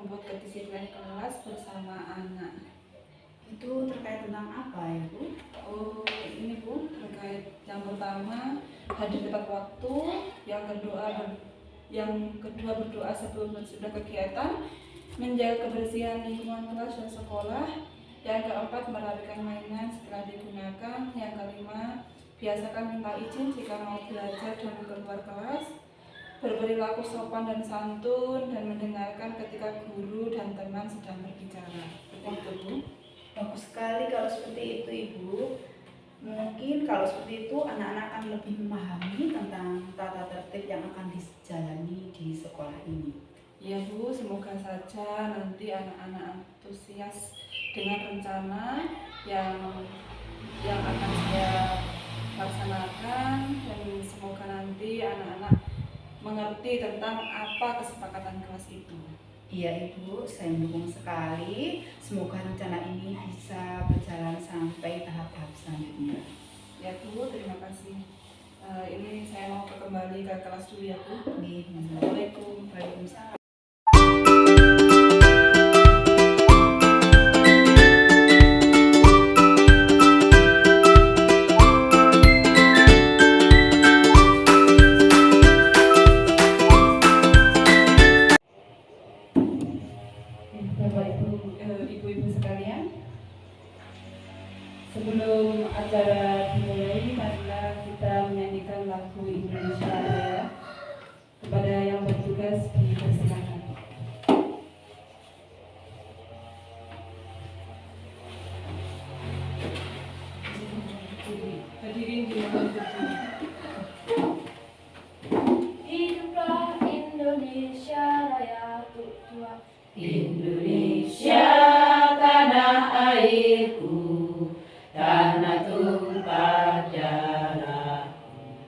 membuat kedisiplinan kelas bersama anak. Itu terkait tentang apa ya Bu? Oh, ini Bu, terkait yang pertama hadir tepat waktu, yang kedua berdoa sebelum sudah kegiatan, menjaga kebersihan lingkungan kelas dan sekolah, yang keempat merapikan mainan setelah digunakan, yang kelima biasakan minta izin jika mau belajar dan keluar kelas, berperilaku sopan dan santun, dan mendengarkan ketika guru dan teman sedang berbicara. Seperti itu Bu. Bagus sekali kalau seperti itu Ibu. Mungkin kalau seperti itu anak-anak akan lebih memahami tentang tata tertib yang akan dijalani di sekolah ini. Ya Bu, semoga saja nanti anak-anak antusias dengan rencana yang akan saya laksanakan, dan semoga nanti anak-anak mengerti tentang apa kesepakatan kelas itu. Iya Ibu, saya mendukung sekali. Semoga rencana ini bisa berjalan sampai tahap-tahap selanjutnya. Ya Bu, terima kasih. Ini saya mau kembali ke kelas dulu ya Bu. Assalamualaikum. Waalaikumsalam. Ibu-ibu sekalian, sebelum acara dimulai, marilah kita menyanyikan lagu Indonesia Raya. Kepada yang bertugas dipersilakan. Hadirin dimohon berdiri. Hiduplah Indonesia Raya tua. Indonesia tanah airku, tanah tumpah darahku.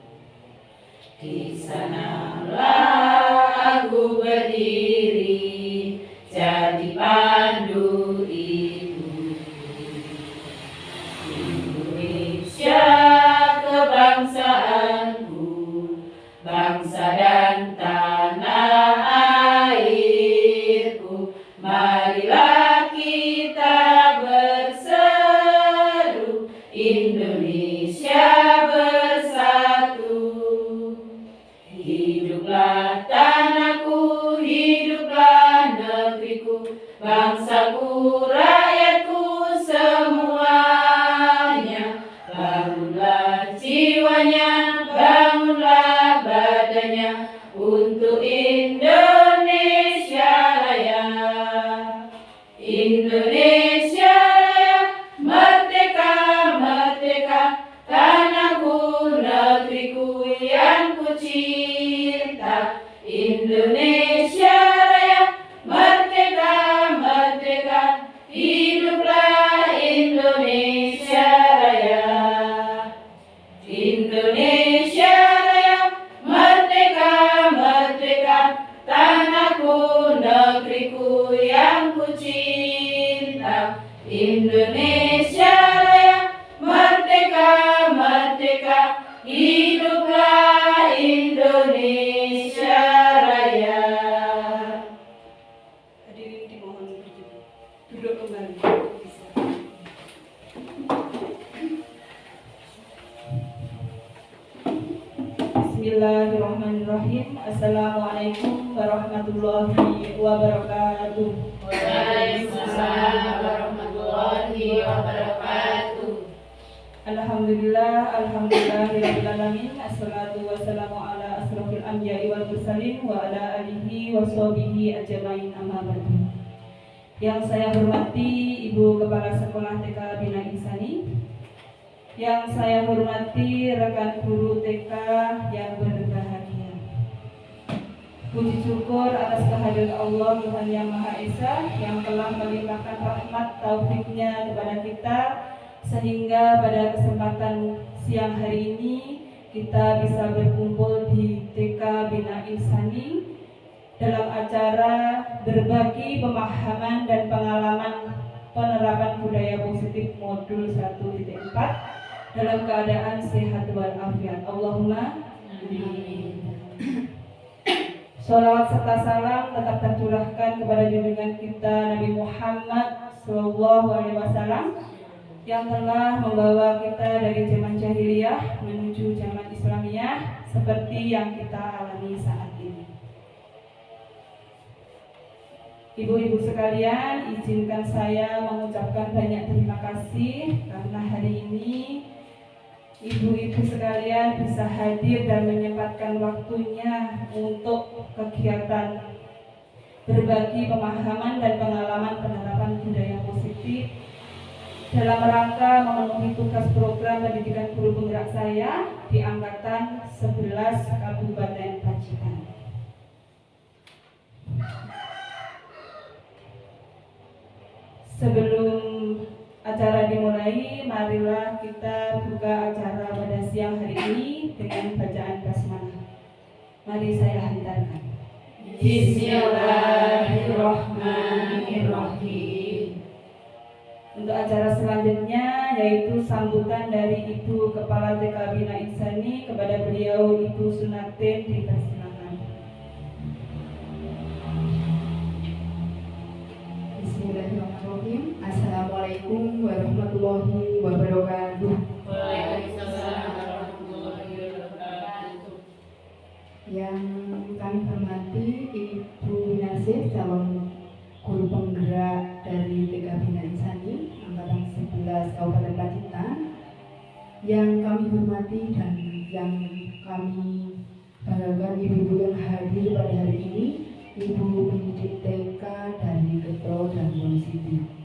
Di sanalah aku berdiri, jadi pandu ibuku. Indonesia kebangsaanku, bangsa dan tanah airku. Marilah kita berseru, Indonesia bersatu. Hiduplah tanahku, hiduplah negeriku, bangsaku, rakyatku semuanya. Bangunlah jiwanya, bangunlah badannya untuk Indonesia Raya. Indonesia Raya, merdeka, merdeka, tanahku, negeriku yang ku cinta. Indonesia Raya, merdeka, merdeka, hiduplah Indonesia Raya. Indonesia Raya, merdeka, merdeka, tanahku, negeriku yang ku cinta. Indonesia Raya, merdeka, merdeka, hiduplah Indonesia Raya. Hadirin dimohon berdiri. Duduk kembali. Bisa. Bismillahirrahmanirrahim. Assalamualaikum warahmatullahi wabarakatuh. Waalaikumsalam warahmatullahi wabarakatuh. Alhamdulillahirabbil alamin. Assalatu wassalamu ala asrofil anbiya'i wal mursalin wa ala alihi washabihi ajmain, amma ba'du. Yang saya hormati Ibu Kepala Sekolah TK Bina Insani, yang saya hormati rekan guru TK yang berbahagia. Puji syukur atas kehadiran Allah Tuhan Yang Maha Esa yang telah melimpahkan rahmat taufiknya kepada kita, sehingga pada kesempatan siang hari ini kita bisa berkumpul di TK Bina Insani dalam acara berbagi pemahaman dan pengalaman penerapan budaya positif modul 1.4 dalam keadaan sehat walafiat. Allahumma amin. Sholawat serta salam tetap tercurahkan kepada junjungan kita Nabi Muhammad SAW yang telah membawa kita dari zaman jahiliyah menuju zaman Islamiyah seperti yang kita alami saat ini. Ibu-ibu sekalian, izinkan saya mengucapkan banyak terima kasih karena hari ini ibu-ibu sekalian bisa hadir dan menyempatkan waktunya untuk kegiatan berbagi pemahaman dan pengalaman penerapan budaya positif dalam rangka memenuhi tugas program pendidikan guru penggerak saya di angkatan 11 Kabupaten Pacitan. Sebelum acara dimulai, marilah kita buka acara pada siang hari ini dengan bacaan basmalah. Mari saya hantarkan. Bismillahirrahmanirrahim. Untuk acara selanjutnya yaitu sambutan dari Ibu Kepala TK Bina Insani kepada beliau Ibu Sunartin, dipersilakan. Bismillahirrahmanirrahim. Assalamualaikum warahmatullahi wabarakatuh. Waalaikumsalam warahmatullahi wabarakatuh. Yang kami hormati Ibu Nasir, calon guru penggerak dari TK Bina Insani angkatan 11 Kabupaten Pacitan. Yang kami hormati dan yang kami banggakan ibu-ibu yang hadir pada hari ini, Ibu pendidik TK dari Ketro dan Siti.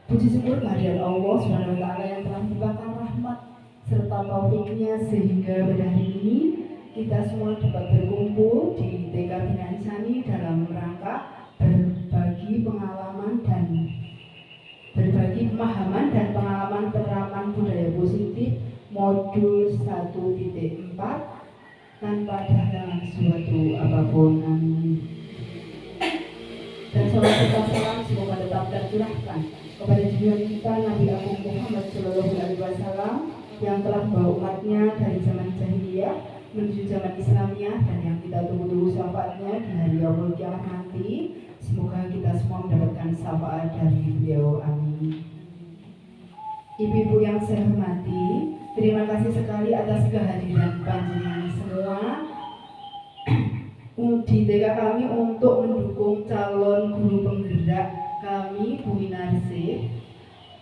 Puji syukur kehadirat Allah SWT yang telah melimpahkan rahmat serta taufiknya sehingga pada hari ini kita semua dapat berkumpul di TK Bina Insani dalam rangka berbagi pemahaman dan pengalaman penerapan budaya positif modul 1.4 tanpa ada suatu apapun. Amin. Dan salam serta salam semoga tetap tercurahkan kepada junjungan kita Nabi Agung Muhammad SAW yang telah membawa umatnya dari zaman jahiliyah menuju zaman Islamiyah dan yang kita tunggu-tunggu syafaatnya di hari yaumul kiamah nanti. Semoga kita semua mendapatkan syafaat dari beliau. Amin. Ibu-ibu yang saya hormati, terima kasih sekali atas kehadiran panjenengan semua di TK kami untuk mendukung calon guru penggerak kami, Bu Inarsih.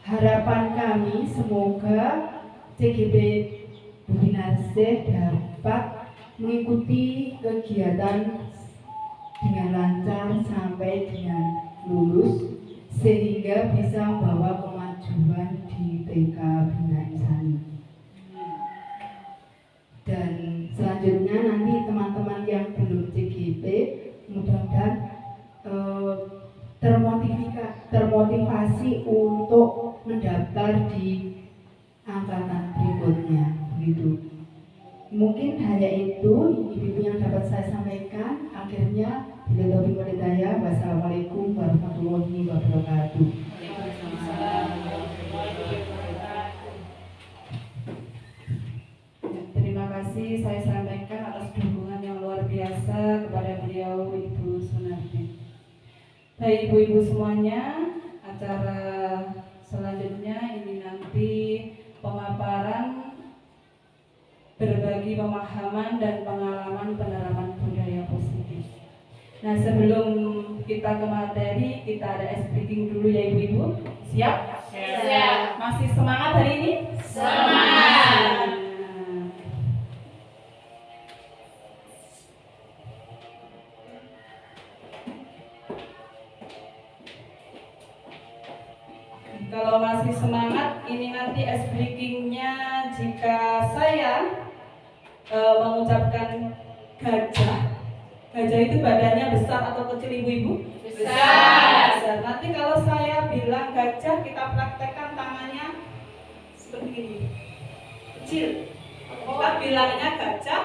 Harapan kami semoga CGP Bu Inarsih dapat mengikuti kegiatan dengan lancar sampai dengan lulus sehingga bisa membawa kemajuan di TK Bina Insani. Dan selanjutnya nanti teman-teman yang belum CGP mudah-mudahan termotivasi untuk mendaftar di angkatan berikutnya, begitu. Mungkin hanya itu ibu-ibu yang dapat saya sampaikan. Akhirnya, bila taufiq wal hidayah. Wassalamualaikum warahmatullahi wabarakatuh. Terima kasih saya sampaikan atas dukungan yang luar biasa kepada beliau Ibu Sunartin. Baik ibu-ibu semuanya, acara selanjutnya ini nanti pemaparan berbagi pemahaman dan pengalaman penerapan budaya positif. Nah, sebelum kita ke materi, kita ada speaking dulu ya ibu-ibu. Siap? Siap. Masih semangat hari ini? Semangat. Kalau masih semangat, ini nanti speakingnya jika saya mengucapkan gajah. Gajah itu badannya besar atau kecil ibu-ibu? Besar. Besar. Nanti kalau saya bilang gajah, kita praktekkan tangannya seperti ini. Kecil. Kita bilangnya gajah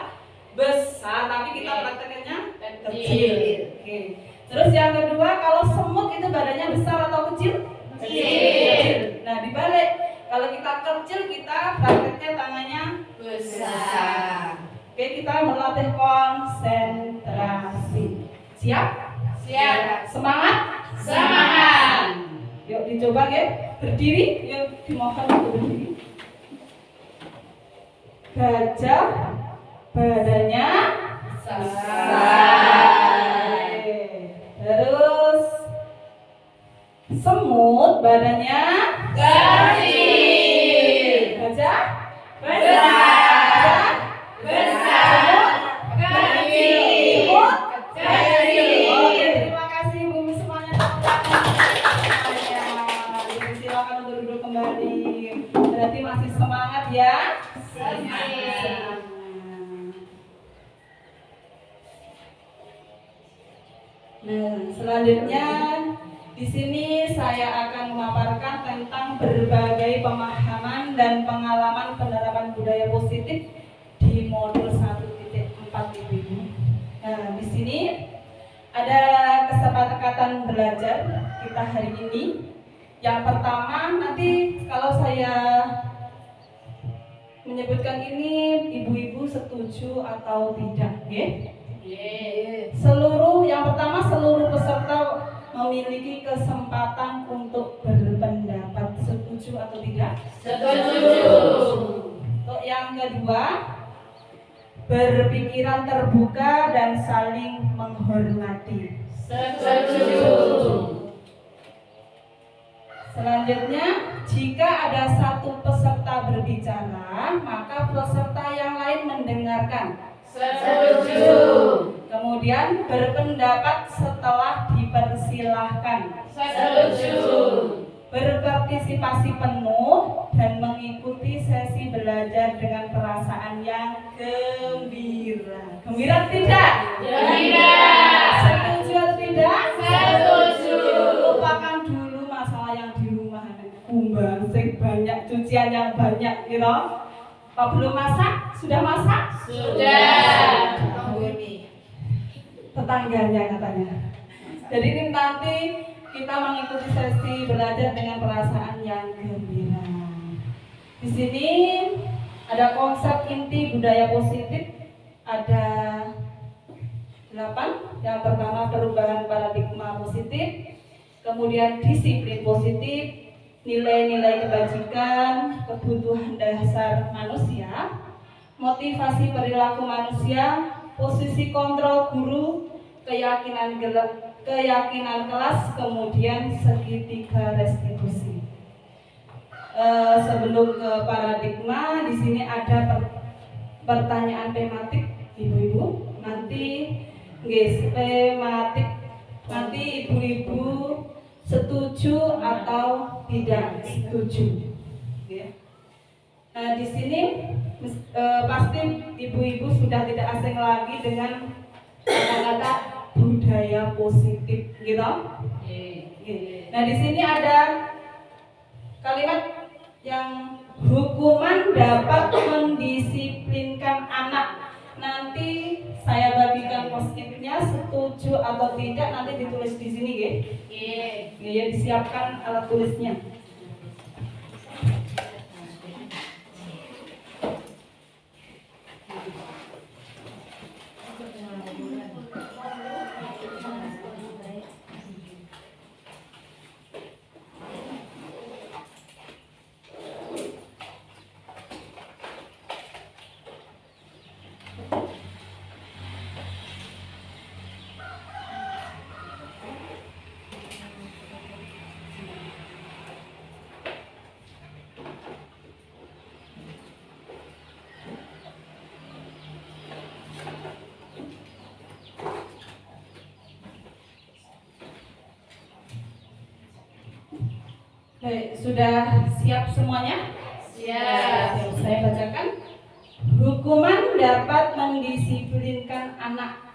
besar, tapi kita praktekannya kecil. Oke. Terus yang kedua, kalau semut itu badannya besar atau kecil? Kecil. Nah, dibalik. Kalau kita kecil, kita prakteknya tangannya Besar. Oke, kita melatih konsentrasi. Siap? Siap. Semangat? Semangat. Yuk dicoba ya. Berdiri, yuk dimohon untuk berdiri. Gajah badannya besar. Terus semut badannya Kecil. gajah Besar. Besar. Kecil. semut. Kecil. Oke, terima kasih Bumi semuanya. Jadi silakan untuk duduk kembali. Berarti masih semangat ya? Semangat. Nah, selanjutnya di sini saya akan memaparkan tentang berbagai pemahaman dan pengalaman penerapan budaya positif di modul 1.4 Ibu. Nah, di sini ada kesepakatan belajar kita hari ini. Yang pertama, nanti kalau saya menyebutkan ini, ibu-ibu setuju atau tidak, ya? Yang pertama seluruh peserta memiliki kesempatan untuk berpendapat, setuju atau tidak? Setuju. Untuk yang kedua, berpikiran terbuka dan saling menghormati. Setuju. Selanjutnya, jika ada satu peserta berbicara, maka peserta yang lain mendengarkan. Setuju. Kemudian berpendapat setelah dipersilahkan. Setuju. Berpartisipasi penuh dan mengikuti sesi belajar dengan perasaan yang gembira. Gembira atau tidak? Gembira. Setuju atau tidak? Setuju. Lupakan dulu masalah yang di rumah. Kumbang banyak, cucian yang banyak, gitu. Kalau belum masak, sudah masak? Sudah. Tetangganya katanya. Jadi ini nanti kita mengikuti sesi belajar dengan perasaan yang gembira. Di sini ada konsep inti budaya positif, ada 8. Yang pertama perubahan paradigma positif, kemudian disiplin positif, nilai-nilai kebajikan, kebutuhan dasar manusia, motivasi perilaku manusia, posisi kontrol guru, keyakinan kelas, kemudian segitiga restitusi. Sebelum ke paradigma, di sini ada pertanyaan tematik, ibu-ibu. Nanti tematik, nanti ibu-ibu setuju atau tidak setuju. Nah, di sini pasti ibu-ibu sudah tidak asing lagi dengan kata-kata budaya positif, gitu. Nah, di sini ada kalimat yang hukuman dapat mendisiplinkan anak. Nanti saya bagikan post-it-nya, setuju atau tidak nanti ditulis di sini, ya, disiapkan alat tulisnya. Baik, sudah siap semuanya? Siap. Saya bacakan. Hukuman dapat mendisiplinkan anak.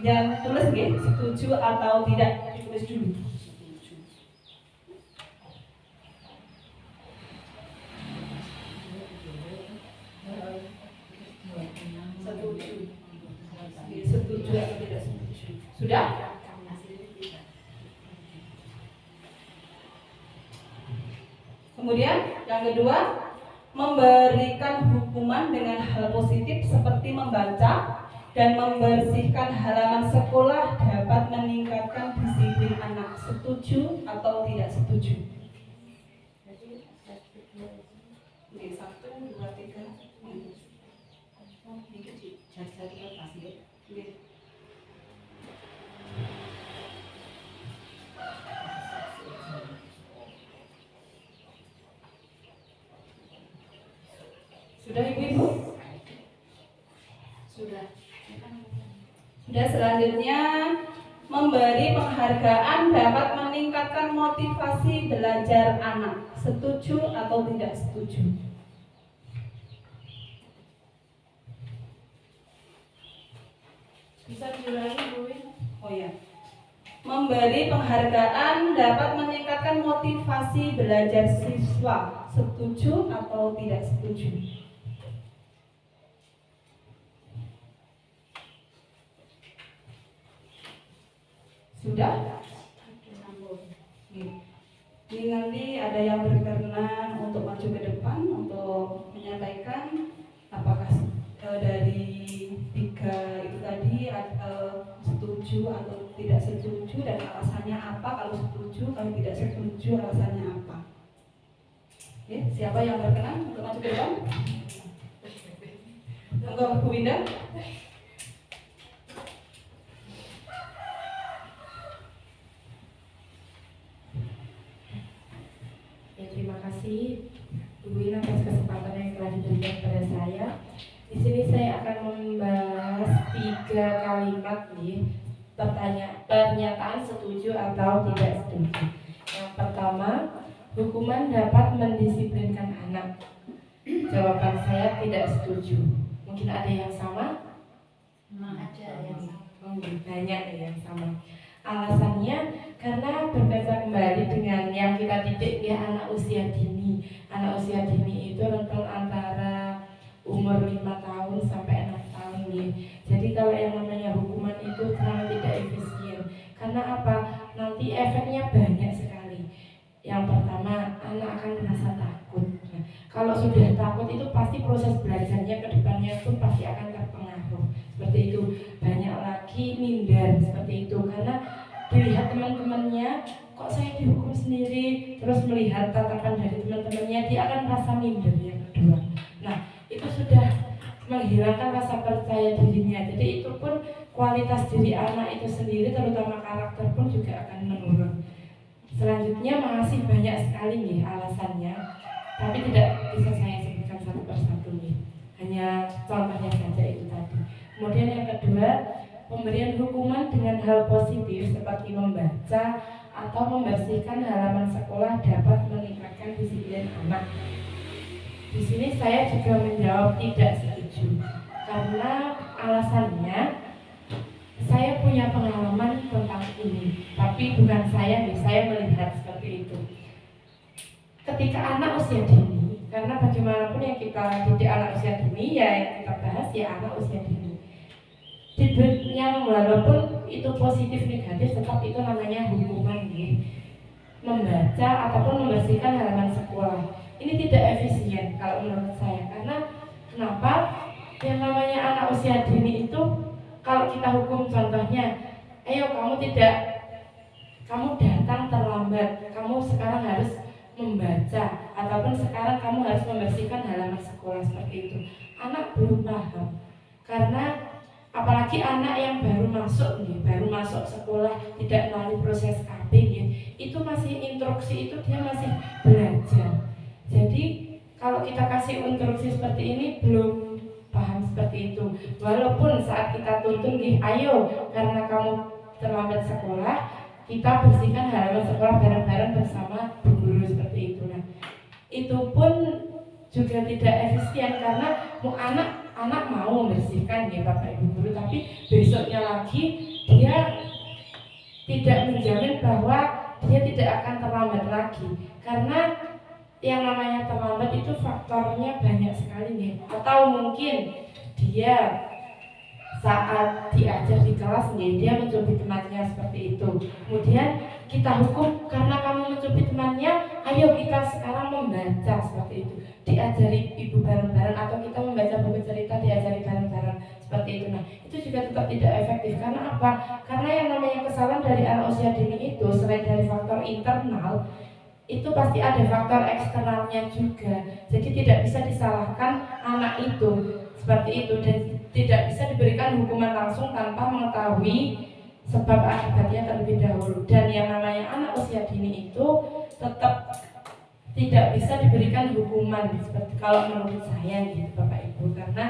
Jangan tulis, setuju atau tidak, ditulis dulu. Setuju atau tidak setuju? Sudah? Kemudian yang kedua, memberikan hukuman dengan hal positif seperti membaca dan membersihkan halaman sekolah Sudah Ibu-ibu? Sudah. Sudah, selanjutnya memberi penghargaan dapat meningkatkan motivasi belajar anak. Setuju atau tidak setuju? Bisa diulangi Bu Win? Oh ya. Memberi penghargaan dapat meningkatkan motivasi belajar siswa. Setuju atau tidak setuju? Sudah? Ini nanti ada yang berkenan untuk maju ke depan untuk menyampaikan apakah dari tiga itu tadi setuju atau tidak setuju dan alasannya apa. Kalau setuju, kalau tidak setuju alasannya apa. Ya, siapa yang berkenan untuk maju ke depan? Monggo Bu Winda. Ya, terima kasih Bu Win atas kesempatan yang telah diberikan kepada saya. Di sini saya akan membahas 3 kalimat nih, pernyataan setuju atau tidak setuju. Yang pertama, hukuman dapat mendisiplinkan anak. Jawaban saya tidak setuju. Mungkin ada yang sama? Ada yang Banyak yang sama. Alasannya karena berkaca kembali dengan yang kita didik ya, anak usia dini. Anak usia dini itu rentang antara umur 5 tahun sampai 6 tahun nih. Jadi kalau yang namanya hukuman itu sangat tidak efisien. Karena apa? Nanti efeknya banyak sekali. Yang pertama, anak akan merasa takut. Nah, kalau sudah takut itu pasti proses belajarnya ke depannya pun pasti akan terpengaruh. Seperti itu. Banyak lagi minder seperti itu karena dilihat teman-temannya, kok saya dihukum sendiri, terus melihat tatapan dari teman-temannya, dia akan merasa minder. Yang kedua, nah itu sudah menghilangkan rasa percaya dirinya. Jadi itu pun kualitas diri anak itu sendiri, terutama karakter pun juga akan menurun. Selanjutnya masih banyak sekali nih alasannya, tapi tidak bisa saya sebutkan satu persatu nih. Hanya contohnya saja itu tadi. Kemudian yang kedua, pemberian hukuman dengan hal positif seperti membaca atau membersihkan halaman sekolah dapat meningkatkan disiplin anak. Di sini saya juga menjawab tidak setuju karena alasannya saya punya pengalaman tentang ini, tapi bukan saya nih, saya melihat seperti itu. Ketika anak usia dini, karena bagaimanapun yang kita didik anak usia dini ya yang kita bahas ya anak usia dini. Yang walaupun itu positif negatif tetap itu namanya hukuman nih. Membaca ataupun membersihkan halaman sekolah ini tidak efisien kalau menurut saya. Karena kenapa? Yang namanya anak usia dini itu kalau kita hukum contohnya, ayo kamu datang terlambat, kamu sekarang harus membaca ataupun sekarang kamu harus membersihkan halaman sekolah seperti itu. Anak belum paham karena apalagi anak yang baru masuk sekolah tidak melalui proses KB itu masih instruksi, itu dia masih belajar. Jadi kalau kita kasih instruksi seperti ini belum paham seperti itu. Walaupun saat kita tuntun ayo karena kamu terlambat sekolah, kita bersihkan halaman sekolah bareng-bareng bersama bu guru seperti itu. Nah, itu pun juga tidak efisien karena anak mau membersihkan ya Bapak Ibu guru, tapi besoknya lagi dia tidak menjamin bahwa dia tidak akan terlambat lagi. Karena yang namanya terlambat itu faktornya banyak sekali nih. Atau mungkin dia saat diajar di kelas nih, dia mencubit temannya seperti itu. Kemudian kita hukum karena kamu mencubit temannya, ayo kita sekarang membaca seperti itu. Diajari ibu bareng-bareng atau kita membaca buku cerita diajari bareng-bareng seperti itu. Nah, itu juga tetap tidak efektif. Karena apa? Karena yang namanya kesalahan dari anak usia dini itu selain dari faktor internal, itu pasti ada faktor eksternalnya juga. Jadi tidak bisa disalahkan anak itu seperti itu dan tidak bisa diberikan hukuman langsung tanpa mengetahui sebab akibatnya terlebih dahulu. Dan yang namanya anak usia dini itu tetap tidak bisa diberikan hukuman seperti kalau menurut saya gitu Bapak Ibu, karena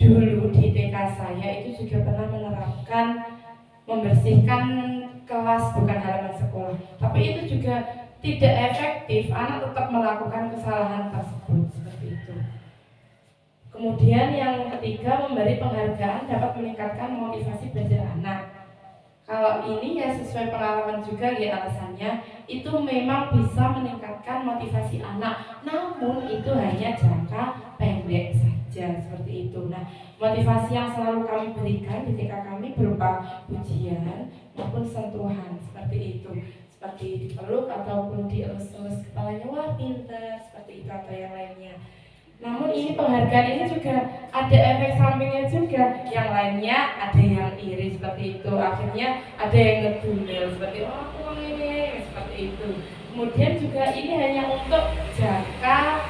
dulu di TK saya itu juga pernah menerapkan membersihkan kelas bukan halaman sekolah, tapi itu juga tidak efektif, anak tetap melakukan kesalahan tersebut seperti itu. Kemudian yang ketiga, memberi penghargaan dapat meningkatkan motivasi belajar anak. Kalau ini ya sesuai pengalaman juga ya alasannya, itu memang bisa meningkatkan motivasi anak, namun itu hanya jangka pendek saja seperti itu. Nah, motivasi yang selalu kami berikan di TK kami berupa pujian maupun sentuhan seperti itu, seperti dipeluk ataupun dielus-elus kepalanya, wah pintar, seperti itu atau yang lainnya. Namun ini penghargaan ini juga ada efek sampingnya juga. Yang lainnya ada yang iri seperti itu. Akhirnya ada yang ngedumel seperti aku ini seperti itu. Kemudian juga ini hanya untuk jangka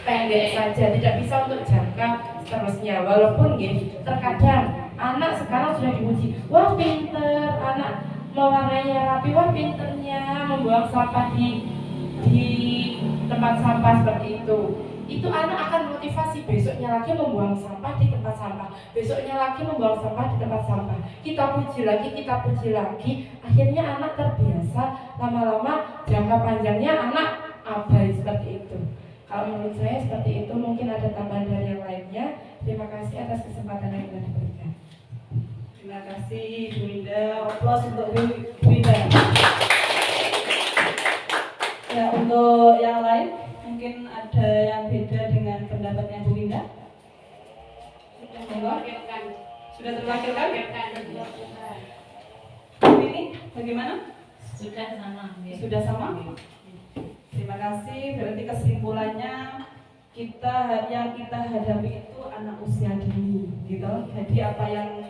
pendek saja, tidak bisa untuk jangka seterusnya. Walaupun gitu, terkadang anak sekarang sudah dipuji, wah pinter, anak mewarnainya rapi, wah pinternya membuang sampah di tempat sampah seperti itu. Itu anak akan motivasi besoknya lagi membuang sampah di tempat sampah, besoknya lagi membuang sampah di tempat sampah. Kita puji lagi, akhirnya anak terbiasa, lama-lama jangka panjangnya anak abai seperti itu. Kalau menurut saya seperti itu, mungkin ada tambahan dari yang lainnya. Terima kasih atas kesempatan yang telah diberikan. Terima kasih Bu Winda. Aplaus untuk Bu Winda. Ya, untuk yang lain mungkin ada yang beda dengan pendapatnya Bu Winda. Sudah terwakilkan? Ini bagaimana? Sudah sama. Sudah sama? Terima kasih. Berarti kesimpulannya yang kita hadapi itu anak usia dini, gitu. Jadi apa yang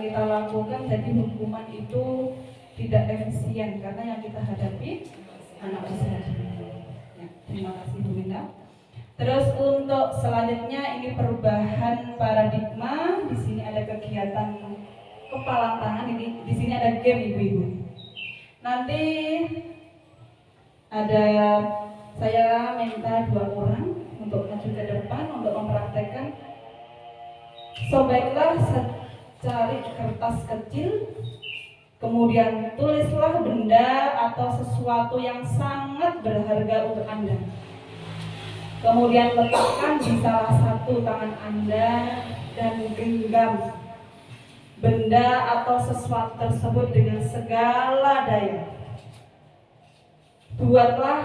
kita lakukan, jadi hukuman itu tidak efisien karena yang kita hadapi anak usia dini. Ya, terima kasih Bu Winda. Terus untuk selanjutnya ini perubahan paradigma. Di sini ada kegiatan kepalang tangan. Ini di sini ada game ibu-ibu. Nanti ada saya minta 2 orang untuk maju ke depan untuk mempraktekkan. Sobeklah secari kertas kecil, kemudian tulislah benda atau sesuatu yang sangat berharga untuk Anda. Kemudian letakkan di salah satu tangan Anda dan genggam benda atau sesuatu tersebut dengan segala daya. Buatlah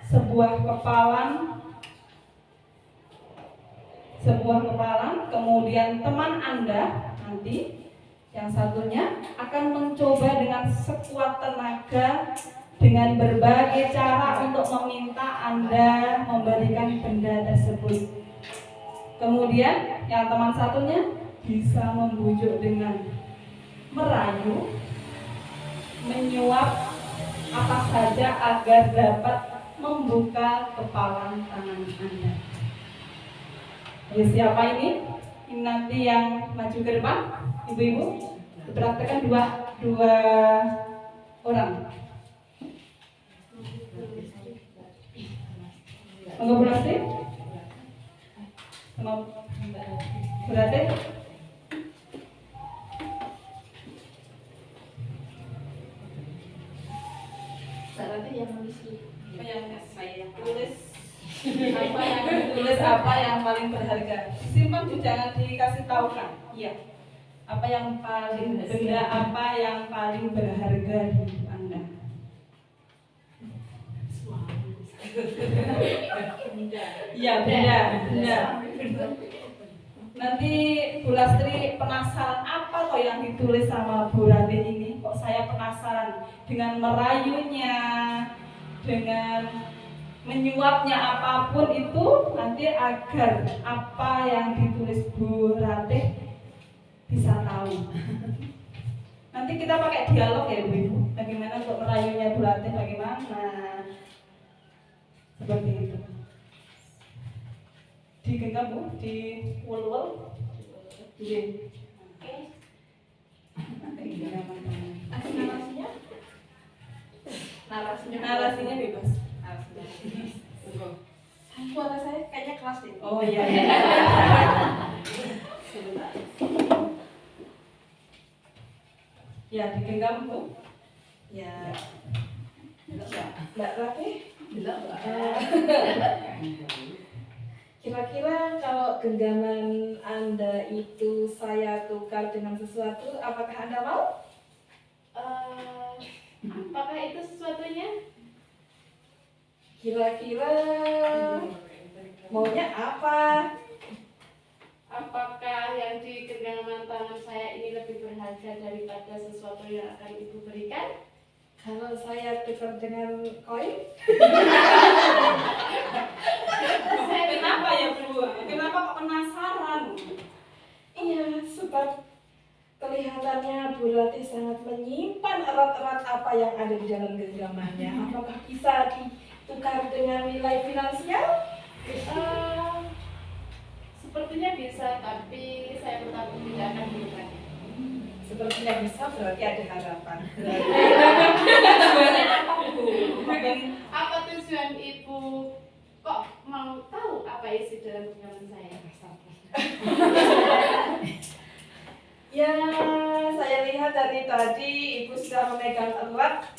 sebuah kepalan, kemudian teman Anda nanti yang satunya akan mencoba dengan sekuat tenaga dengan berbagai cara untuk meminta Anda memberikan benda tersebut. Kemudian yang teman satunya bisa membujuk dengan merayu, menyuap apa saja agar dapat membuka kepalan tangan Anda. Ya, siapa ini? Ini nanti yang maju ke depan, ibu-ibu. Dipraktekkan dua orang. Mengoperasi? Berarti? Berarti yang nulis tulis apa yang paling berharga. Simpan, jangan dikasih tahu kan? Iya. Apa yang paling benda apa yang paling berharga di hidup Anda? Iya, benda. Nanti Bu Lastri penasaran apa kok yang ditulis sama Bu Ranti ini? Kok saya penasaran dengan merayunya, dengan menyuapnya apapun itu, nanti agar apa yang ditulis Bu Ranti bisa tahu. Nanti kita pakai dialog ya Bu. Bagaimana untuk merayunya Bu Ranti, bagaimana? Seperti itu. Digenggam Bu, di wol-wol. Oke. Narasinya bebas. kelas itu. Oh iya. Sebentar. Ya, digenggam Bu. Ya. Mbak Rati, Belum. kira-kira kalau genggaman Anda itu saya tukar dengan sesuatu, apakah Anda mau? Apakah itu sesuatunya? Kira-kira maunya apa? Apakah yang di genggaman tangan saya ini lebih berharga daripada sesuatu yang akan Ibu berikan? Kalau saya tukar dengan koin? Kenapa ya Bu? Kenapa kok penasaran? Iya, sebab kelihatannya Bu Rati sangat menyimpan erat-erat apa yang ada di dalam genggamannya. Apakah bisa ditukar dengan nilai finansial? Sepertinya bisa, tapi saya tetap tidak akan melakukannya. Sepertinya bisa, berarti ada harapan. Tujuannya apa Bu? Apa tujuan Ibu kok mau tahu apa isi dalam genggaman saya? Ya, saya lihat dari tadi Ibu sudah memegang erat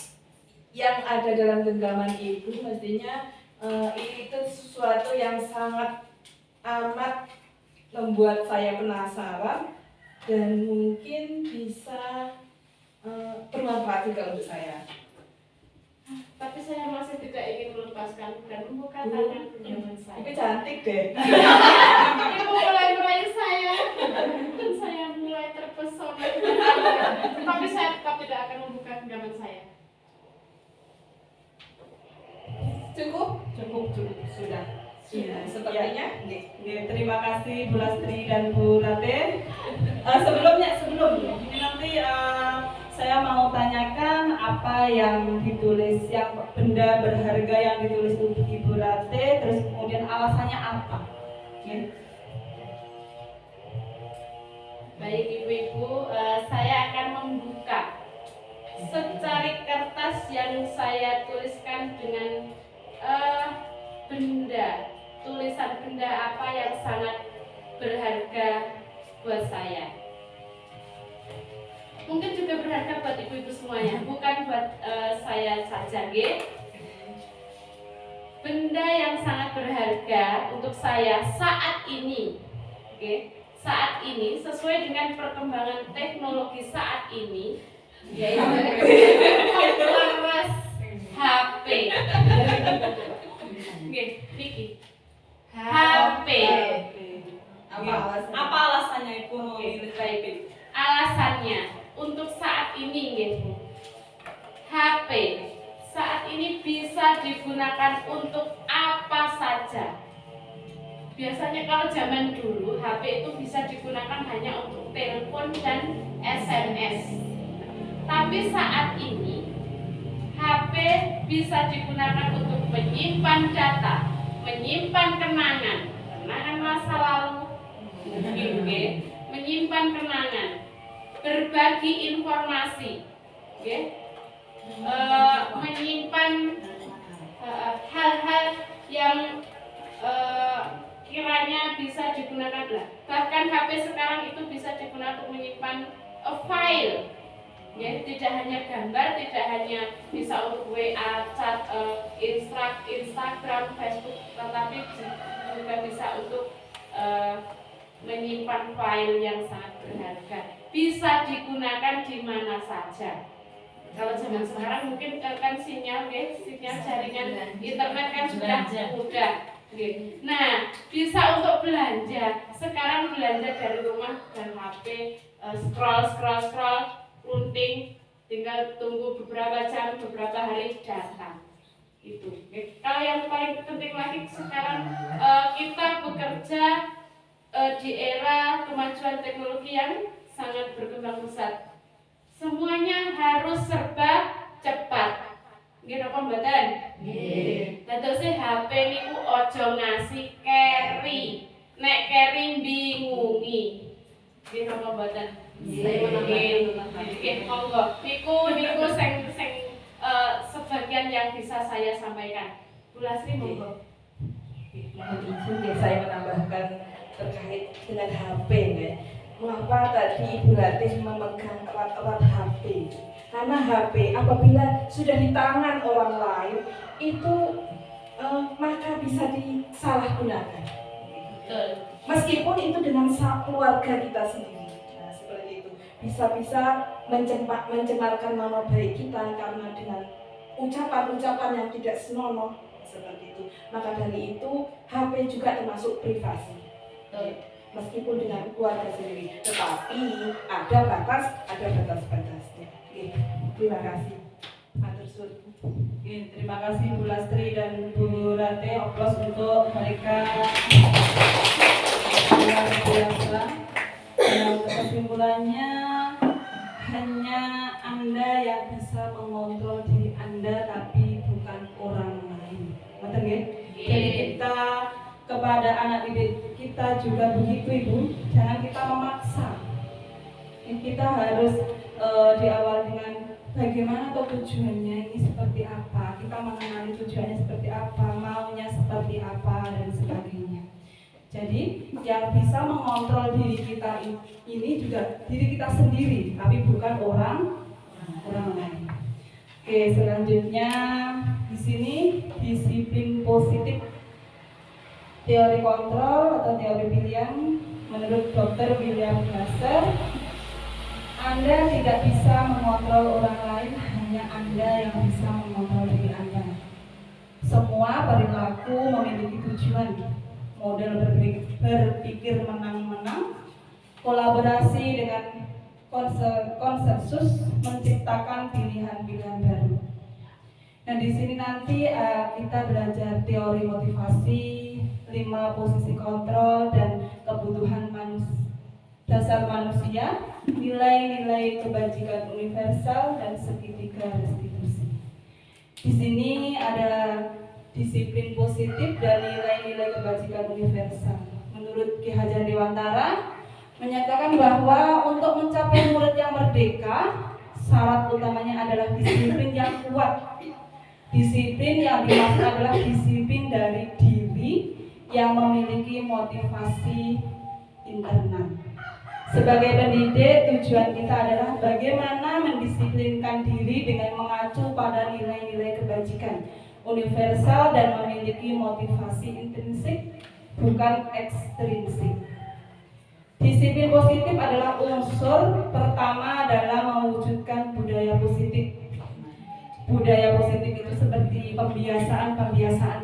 yang ada dalam genggaman Ibu. Mestinya itu sesuatu yang sangat amat membuat saya penasaran dan mungkin bisa bermanfaat juga untuk saya. Tapi saya masih tidak ingin melepaskan dan membuka tangan genggaman saya. Ibu cantik deh. Ibu mulai merayu saya dan saya mulai terpesona dengan Anda. Tapi saya tetap tidak akan membuka genggaman saya. Cukup? Cukup sudah. Ya, sepertinya. Oke, terima kasih Bu Lastri dan Bu Rate. Sebelum ini nanti saya mau tanyakan apa yang ditulis, yang benda berharga yang ditulis Ibu Rate, terus kemudian alasannya apa? Oke. Baik ibu-ibu, saya akan membuka secari kertas yang saya tuliskan dengan tulisan benda apa yang sangat berharga buat saya. Mungkin juga berharga buat ibu-ibu semuanya, bukan buat saya saja, nggih. Benda yang sangat berharga untuk saya saat ini, oke? Saat ini sesuai dengan perkembangan teknologi saat ini, yaitu laras HP. Oke, Niki. HP. Apa alasannya Ibu mau milih HP? Alasannya untuk saat ini, gitu. HP saat ini bisa digunakan untuk apa saja. Biasanya kalau zaman dulu HP itu bisa digunakan hanya untuk telepon dan SMS. Tapi saat ini HP bisa digunakan untuk menyimpan data, menyimpan kenangan masa lalu, menyimpan kenangan, berbagi informasi, menyimpan hal-hal yang kiranya bisa digunakan lah. Bahkan HP sekarang itu bisa digunakan untuk menyimpan file, ya, tidak hanya gambar, tidak hanya bisa untuk WA, chat, Instagram, Facebook, tetapi juga bisa untuk menyimpan file yang sangat berharga. Bisa digunakan di mana saja. Kalau zaman sekarang mungkin kan sinyal jaringan internet kan sudah mudah. Nah, bisa untuk belanja. Sekarang belanja dari rumah dan HP, scroll, runting, tinggal tunggu beberapa jam, beberapa hari datang. Itu. Kalau yang paling penting lagi sekarang kita bekerja di era kemajuan teknologi yang sangat berkembang pesat. Semuanya harus serba cepat. Nggih napa mboten? Nggih. Dadose HP niku aja ngasih carry. Nek carry bingungi. Nggih napa mboten? Nggih. Monggo. Niku sing sebagian yang bisa saya sampaikan. Bu Lasri monggo. mohon izin ya saya menambahkan terkait dengan HP ya. Mengapa tadi Ibu Latif memegang erat-erat HP? Karena HP apabila sudah di tangan orang lain itu maka bisa disalahgunakan. Betul. Meskipun itu dengan keluarga kita sendiri. Nah, seperti itu. Bisa-bisa mencemarkan nama baik kita karena dengan ucapan-ucapan yang tidak senonoh seperti itu. Maka dari itu HP juga termasuk privasi. Meskipun dengan keluarga sendiri, tetapi ada batas-batasnya. Terima kasih. Matur suwun. Terima kasih Bu Lastri dan Bu Rate. Aplaus untuk mereka luar biasa. Yang kesimpulannya, hanya Anda yang bisa mengontrol diri Anda, tapi bukan orang lain. Betul ya? Jadi kita kepada anak didik kita juga begitu Ibu, jangan kita memaksa. Kita harus diawali dengan bagaimana atau tujuannya ini seperti apa, kita mengenali tujuannya seperti apa, maunya seperti apa dan sebagainya. Jadi yang bisa mengontrol diri kita ini juga diri kita sendiri, tapi bukan orang lain. Oke, selanjutnya di sini disiplin positif. Teori kontrol atau teori pilihan menurut Dr. William Glasser, Anda tidak bisa mengontrol orang lain, hanya Anda yang bisa mengontrol diri Anda. Semua perilaku memiliki tujuan, model berpikir menang-menang, kolaborasi dengan konsensus menciptakan pilihan-pilihan baru. Nah, di sini nanti kita belajar teori motivasi, 5 posisi kontrol dan kebutuhan dasar manusia, nilai-nilai kebajikan universal dan segitiga restitusi. Di sini ada disiplin positif dan nilai-nilai kebajikan universal. Menurut Ki Hajar Dewantara menyatakan bahwa untuk mencapai murid yang merdeka, syarat utamanya adalah disiplin yang kuat. Disiplin yang dimaksud adalah disiplin dari diri yang memiliki motivasi internal. Sebagai pendidik, tujuan kita adalah bagaimana mendisiplinkan diri dengan mengacu pada nilai-nilai kebajikan universal dan memiliki motivasi intrinsik, bukan ekstrinsik. Disiplin positif adalah unsur pertama dalam mewujudkan budaya positif. Budaya positif itu seperti pembiasaan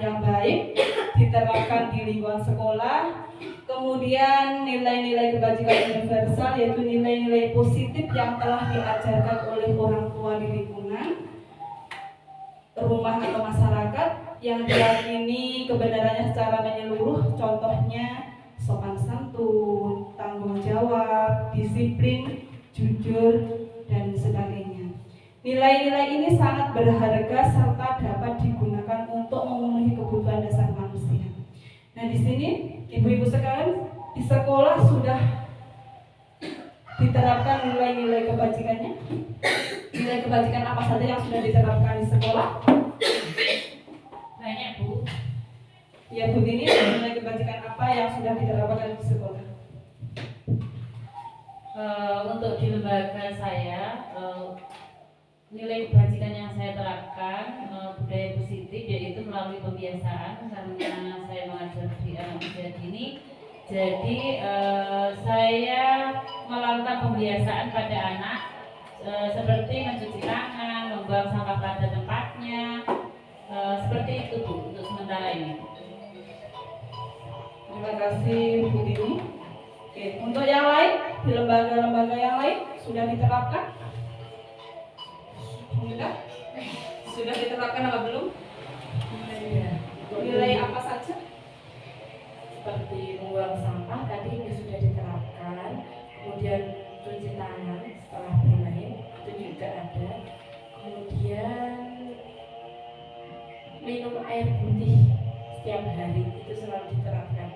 yang baik diterapkan di lingkungan sekolah, kemudian nilai-nilai kebajikan universal yaitu nilai-nilai positif yang telah diajarkan oleh orang tua di lingkungan, rumah atau masyarakat yang diyakini kebenarannya secara menyeluruh, contohnya sopan santun, tanggung jawab, disiplin, jujur, dan sebagainya. Nilai-nilai ini sangat berharga serta dapat digunakan untuk memenuhi kebutuhan dasar manusia. Nah, di sini ibu-ibu sekalian, di sekolah sudah diterapkan nilai-nilai kebajikannya. Nilai kebajikan apa saja yang sudah diterapkan di sekolah? Banyak Bu. Ya Bu, ini nilai kebajikan apa yang sudah diterapkan di sekolah? Untuk di lembaga saya, nilai kebajikan yang saya terapkan budaya positif, yaitu melalui pembiasaan karena saya mengajar di anak usia dini. Jadi saya melakukan pembiasaan pada anak seperti mencuci tangan, membuang sampah pada tempatnya, seperti itu Bu untuk sementara ini. Terima kasih Bu Dini. Oke, untuk yang lain, di lembaga-lembaga yang lain sudah diterapkan? Sudah diterapkan apa belum? Nilai apa saja? Seperti membuang sampah tadi sudah diterapkan, kemudian cuci tangan setelah bermain itu juga ada, kemudian minum air putih setiap hari itu selalu diterapkan.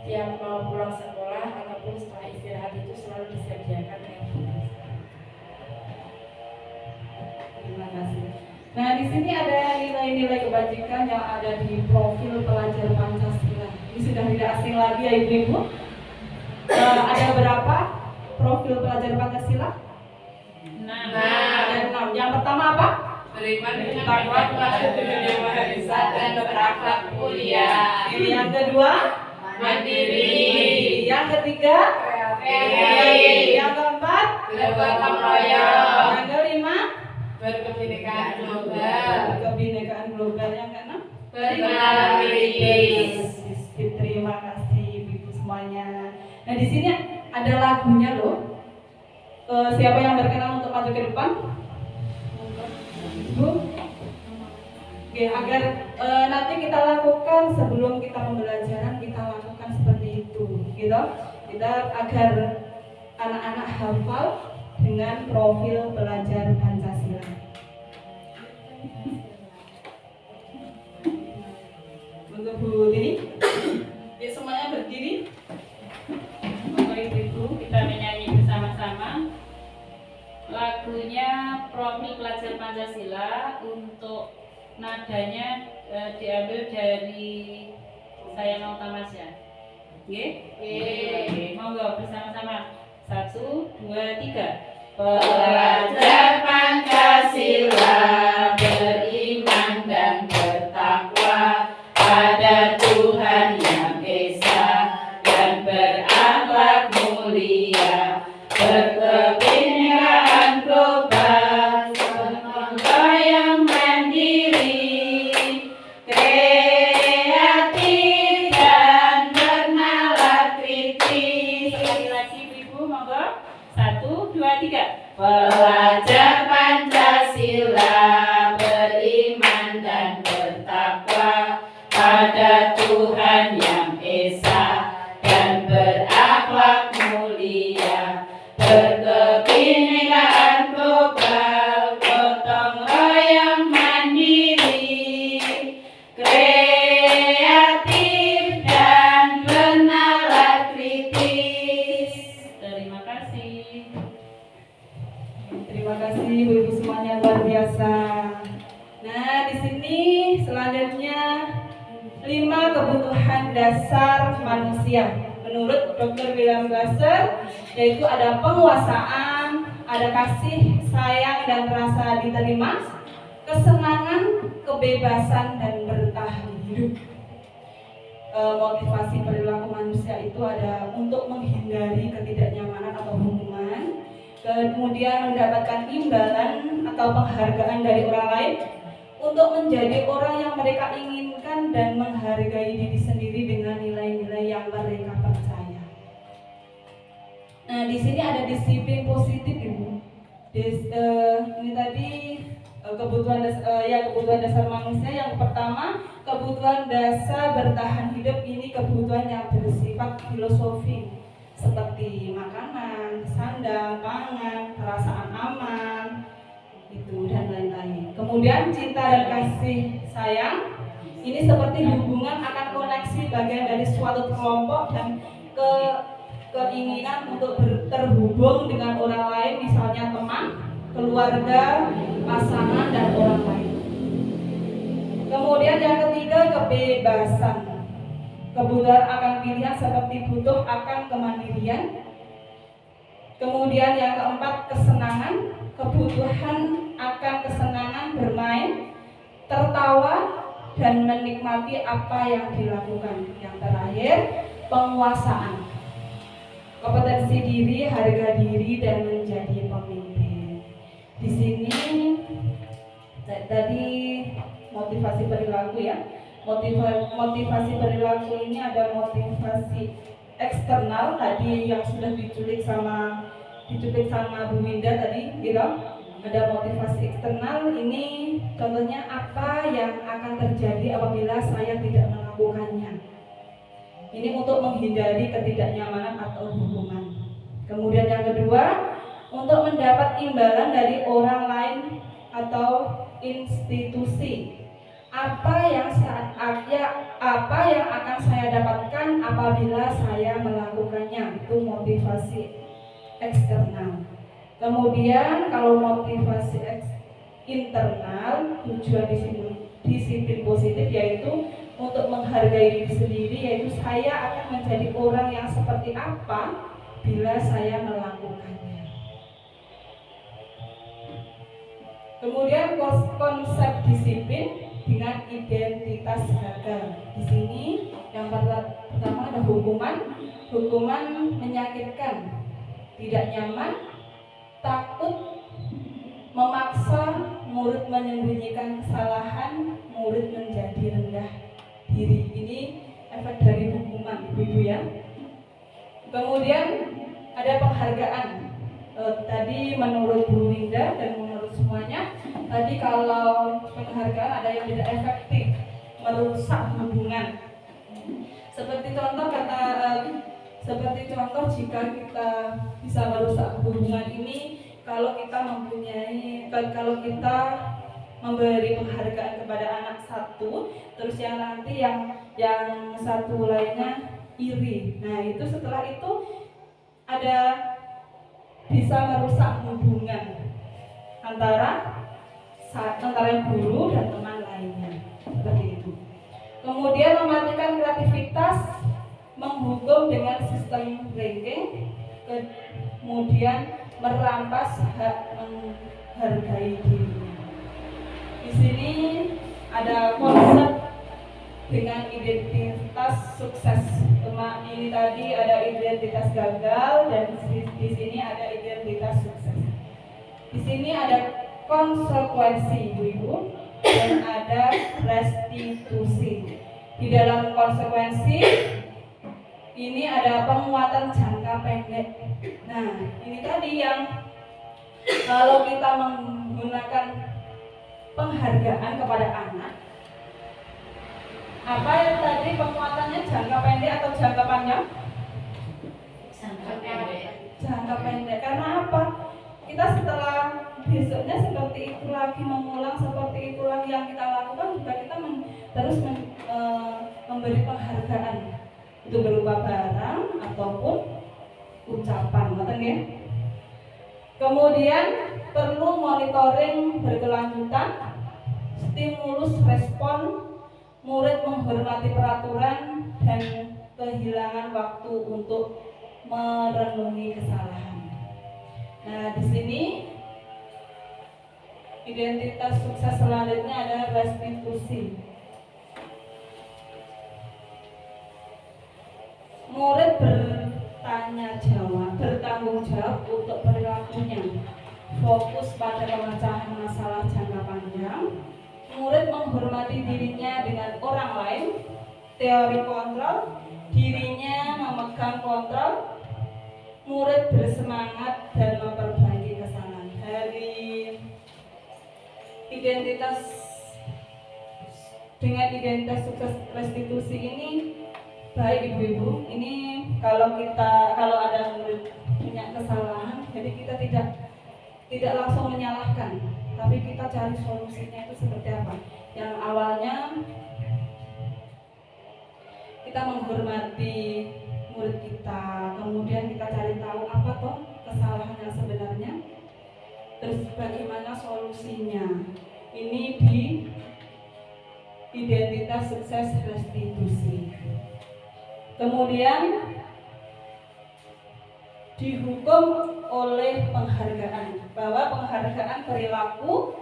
Setiap mau pulang sekolah ataupun setelah istirahat itu selalu disediakan air putih. Terima kasih. Nah, di sini ada nilai-nilai kebajikan yang ada di profil pelajar Pancasila. sudah tidak asing lagi ya ibu-ibu. Ada berapa profil pelajar Pancasila? Ada 6. Yang pertama apa? Beriman dengan takwa kepada Tuhan Yang Maha Esa dan berakhlak mulia. Yang kedua, Mandiri. Yang ketiga, Kreatif. Yang keempat, Bergotong royong. Yang kelima, Berkebinekaan global. kebinekaan global. Yang keenam, Berpengalaman kritis. Terima kasih ibu semuanya. Nah di sini ada lagunya loh. Siapa yang berkenan untuk maju ke depan? Bu? Oke, agar nanti kita lakukan sebelum kita pembelajaran, kita lakukan seperti itu, gitu. Kita agar anak-anak hafal dengan profil pelajar Pancasila. Untuk Bu Tini, ya semuanya berdiri. Bapak Ibu, kita menyanyi bersama-sama lagunya Profil Pelajar Pancasila. Untuk nadanya diambil dari Saya Mau Tamasya. Oke? Monggo bersama-sama. 1, 2, 3. Pelajar Pancasila beriman dan bertakwa pada Tuhan Yang Esa dan berakhlak mulia, berkebinekaan global, gotong royong mandiri, kreatif dan bernalar kritis. Sekali lagi Ibu, monggo. 1, 2, 3. Pelajar Pancasila beriman dan bertakwa pada Tuhan Yang Esa dan berakhlak mulia, berkebinekaan global, gotong royong mandiri, kreatif dan bernalar kritis. Terima kasih. Terima kasih ibu-ibu semuanya, luar biasa. Nah di sini selanjutnya 5 kebutuhan dasar manusia menurut Dr. William Glasser, yaitu ada penguasaan, ada kasih sayang dan rasa diterima, kesenangan, kebebasan dan bertahan hidup. Motivasi perilaku manusia itu ada untuk menghindari ketidaknyamanan atau hukuman, kemudian mendapatkan imbalan atau penghargaan dari orang lain, untuk menjadi orang yang mereka inginkan dan menghargai diri sendiri dengan nilai-nilai yang mereka percaya. Nah, di sini ada disiplin positif, Ibu. Ini tadi kebutuhan dasar manusia. Yang pertama, kebutuhan dasar bertahan hidup. Ini kebutuhan yang bersifat filosofi, seperti makanan, sandang, pangan, perasaan aman, itu dan lain-lain. Kemudian cinta dan kasih sayang, ini seperti hubungan akan koneksi bagian dari suatu kelompok dan keinginan untuk terhubung dengan orang lain, misalnya teman, keluarga, pasangan dan orang lain. Kemudian yang ketiga, kebebasan, kebutuhan akan pilihan seperti butuh akan kemandirian. Kemudian yang keempat, kesenangan, kebutuhan akan kesenangan bermain, tertawa, dan menikmati apa yang dilakukan. Yang terakhir, penguasaan, kompetensi diri, harga diri, dan menjadi pemimpin. Di sini tadi motivasi perilaku ya. Motivasi perilaku ini ada motivasi eksternal tadi yang sudah diculik sama Bu Winda tadi, gitu. Ada motivasi eksternal, ini contohnya apa yang akan terjadi apabila saya tidak melakukannya. Ini untuk menghindari ketidaknyamanan atau hukuman. Kemudian yang kedua, untuk mendapat imbalan dari orang lain atau institusi. Apa yang akan saya dapatkan apabila saya melakukannya, itu motivasi eksternal. Kemudian kalau motivasi internal, tujuan di disiplin positif, yaitu untuk menghargai diri sendiri, yaitu saya akan menjadi orang yang seperti apa bila saya melakukannya. Kemudian konsep disiplin dengan identitas gagal. Di sini yang pertama ada hukuman menyakitkan, tidak nyaman, takut, memaksa, murid menyembunyikan kesalahan, murid menjadi rendah diri. Ini efek dari hukuman, Ibu ya. Kemudian ada penghargaan. Tadi menurut Bu Winda dan menurut semuanya, tadi kalau penghargaan ada yang tidak efektif, merusak hubungan. Seperti contoh jika kita bisa merusak hubungan ini, kalau kita memberi penghargaan kepada anak satu, terus yang nanti yang satu lainnya iri. Nah, itu setelah itu ada bisa merusak hubungan antara guru dan teman lainnya, seperti itu. Kemudian mematikan kreativitas, menghukum dengan sistem ranking, kemudian merampas hak menghargai dirinya. Di sini ada konsep dengan identitas sukses. Ini tadi ada identitas gagal dan di sini ada identitas sukses. Di sini ada konsekuensi, Ibu-ibu, dan ada restitusi. Di dalam konsekuensi ini ada penguatan jangka pendek. Nah, ini tadi yang kalau kita menggunakan penghargaan kepada anak, apa yang tadi penguatannya jangka pendek atau jangka panjang? Jangka pendek. Karena apa? Kita setelah besoknya seperti itu lagi, mengulang seperti itu lagi yang kita lakukan, juga kita terus memberi penghargaan, itu berupa barang ataupun ucapan, ngoten ya. Kemudian perlu monitoring berkelanjutan, stimulus respon, murid menghormati peraturan dan kehilangan waktu untuk merenungi kesalahan. Nah, di sini identitas sukses selanjutnya adalah restitusi. Murid bertanggung jawab untuk perilakunya, fokus pada pemecahan masalah jangka panjang. Murid menghormati dirinya dengan orang lain, teori kontrol, dirinya memegang kontrol. Murid bersemangat dan memperbaiki kesalahan. Dari dengan identitas sukses restitusi ini, baik Ibu-ibu, ini kalau ada murid punya kesalahan, jadi kita tidak langsung menyalahkan, tapi kita cari solusinya itu seperti apa. Yang awalnya kita menghormati murid kita, kemudian kita cari tahu apa toh kesalahan yang sebenarnya, terus bagaimana solusinya. Ini di identitas sukses restitusi. Kemudian dihukum oleh penghargaan, bahwa penghargaan perilaku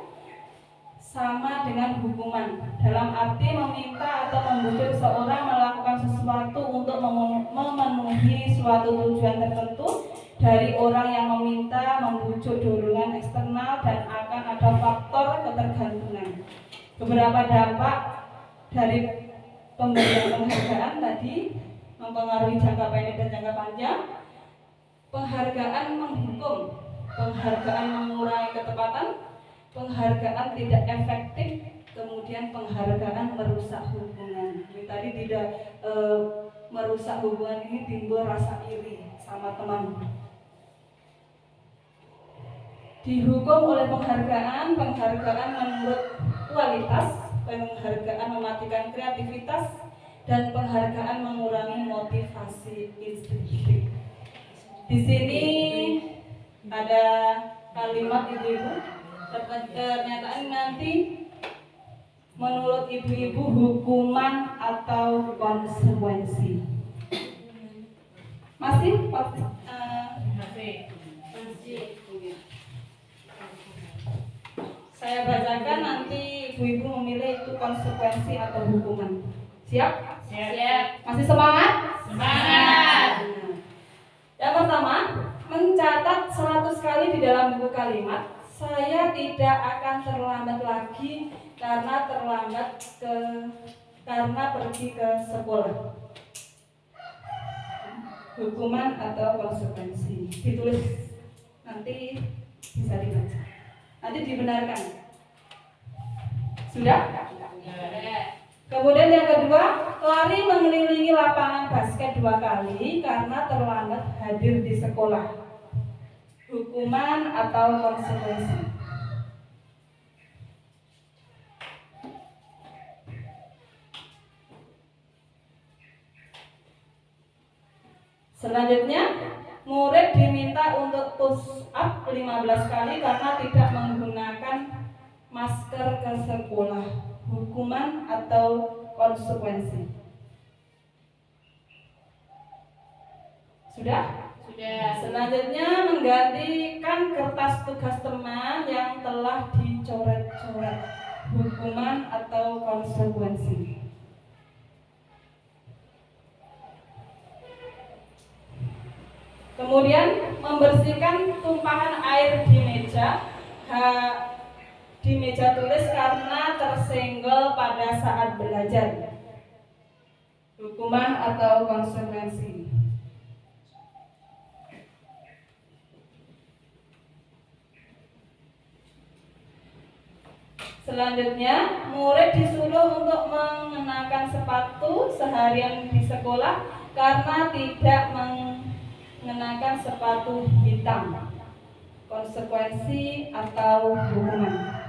sama dengan hukuman, dalam arti meminta atau membujuk seorang melakukan sesuatu untuk memenuhi suatu tujuan tertentu dari orang yang meminta, membujuk dorongan eksternal, dan akan ada faktor ketergantungan. Beberapa dampak dari pemberian penghargaan tadi mempengaruhi jangka pendek dan jangka panjang. Penghargaan menghukum, penghargaan mengurangi ketepatan, penghargaan tidak efektif, kemudian penghargaan merusak hubungan. Jadi tadi tidak merusak hubungan ini timbul rasa iri sama teman. Dihukum oleh penghargaan menurut kualitas, penghargaan mematikan kreativitas, dan penghargaan mengurangi motivasi instinktif. Di sini ada kalimat Ibu-ibu, pernyataan nanti menurut ibu-ibu hukuman atau konsekuensi? Masih? Saya bacakan, nanti ibu-ibu memilih itu konsekuensi atau hukuman. Siap? Siap. Masih semangat? Semangat. Yang pertama, mencatat 100 kali di dalam buku kalimat, saya tidak akan terlambat lagi karena pergi ke sekolah. Hukuman atau konsekuensi? Ditulis, nanti bisa dibaca. Nanti dibenarkan. Sudah? Kemudian yang kedua, lari mengelilingi lapangan basket 2 kali karena terlambat hadir di sekolah. Hukuman atau konsekuensi? Selanjutnya, murid diminta untuk push up 15 kali karena tidak menggunakan masker ke sekolah. Hukuman atau konsekuensi? Sudah? Sudah. Selanjutnya, menggantikan kertas tugas teman yang telah dicoret-coret. Hukuman atau konsekuensi? Kemudian membersihkan tumpahan air di meja tulis karena tersenggol pada saat belajar. Hukuman atau konsekuensi? Selanjutnya, murid disuruh untuk mengenakan sepatu seharian di sekolah karena tidak mengenakan sepatu hitam. Konsekuensi atau hukuman?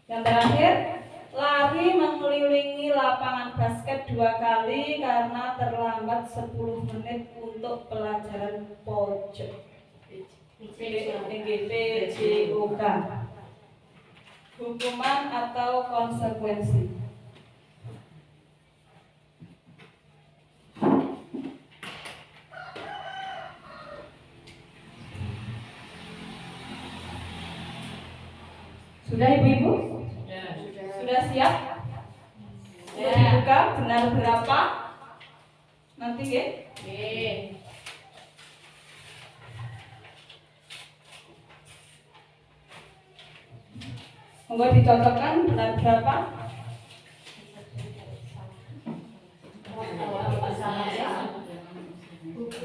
Yang terakhir, lari mengelilingi lapangan basket 2 kali karena terlambat 10 menit untuk pelajaran pojok. PJOK. Hukuman atau konsekuensi? Sudah ibu-ibu? Sudah siap? Sudah dibuka benar berapa? Nanti ya? Monggo dicocokkan benar berapa?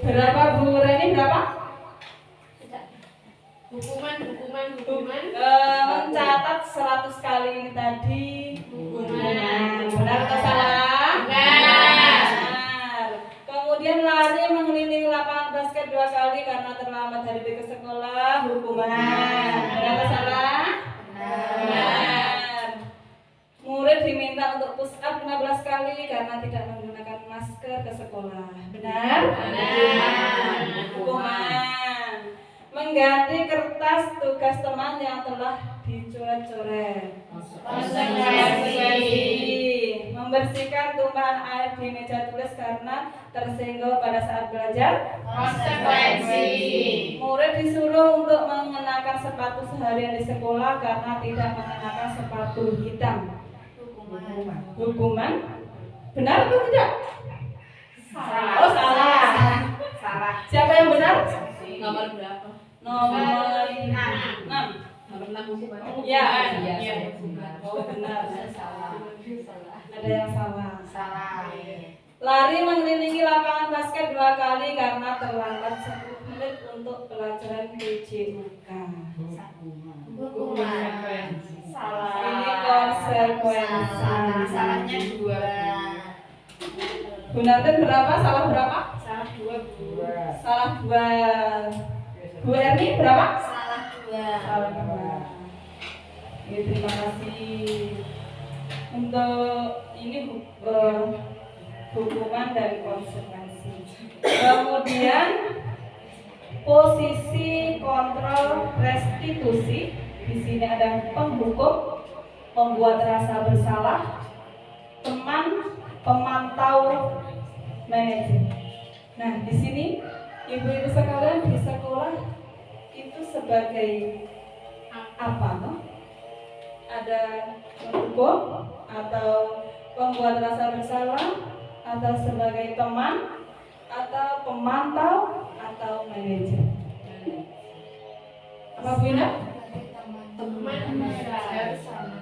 Berapa Bu Reni, berapa? Hukuman. Mencatat 100 kali ini tadi. Hukuman. Benar atau salah? Benar. Kemudian lari mengelilingi lapangan basket 2 kali karena terlambat hari ke sekolah. Hukuman. Benar atau salah? Benar. Murid diminta untuk push up 15 kali karena tidak menggunakan masker ke sekolah. Benar? Benar. Hukuman. Mengganti kertas tugas teman yang telah dicoret-coret. Konsekuensi. Membersihkan tumpahan air di meja tulis karena tersenggol pada saat belajar. Konsekuensi. Murid disuruh untuk mengenakan sepatu seharian di sekolah karena tidak mengenakan sepatu hitam. Hukuman. Benar atau tidak? Salah. Oh, salah. Siapa yang benar? Nomor berapa? Nomor 6. Nomor 6 hukuman. Ya. Iya. Oh, benar. Ada yang salah. Salah. Lari mengelilingi lapangan basket 2 kali karena terlambat 10 menit untuk pelajaran PJOK. Hukuman. Salah. Ini konsekuensi. Salahnya 2. Bu Nathan berapa? Salah berapa? Salah 2. Salah 2. Bu Erni berapa? Salah 2. Salah 2. Ya, terima kasih. Untuk ini hukuman dan konsekuensi. Kemudian posisi kontrol restitusi. Di sini ada penghukum, pembuat rasa bersalah, teman, pemantau, manajer. Nah, di sini ibu-ibu sekalian di sekolah itu sebagai apa, no? Ada penghukum atau pembuat rasa bersalah, atau sebagai teman, atau pemantau, atau manajer. Apa Bu Ina? Manajer sama.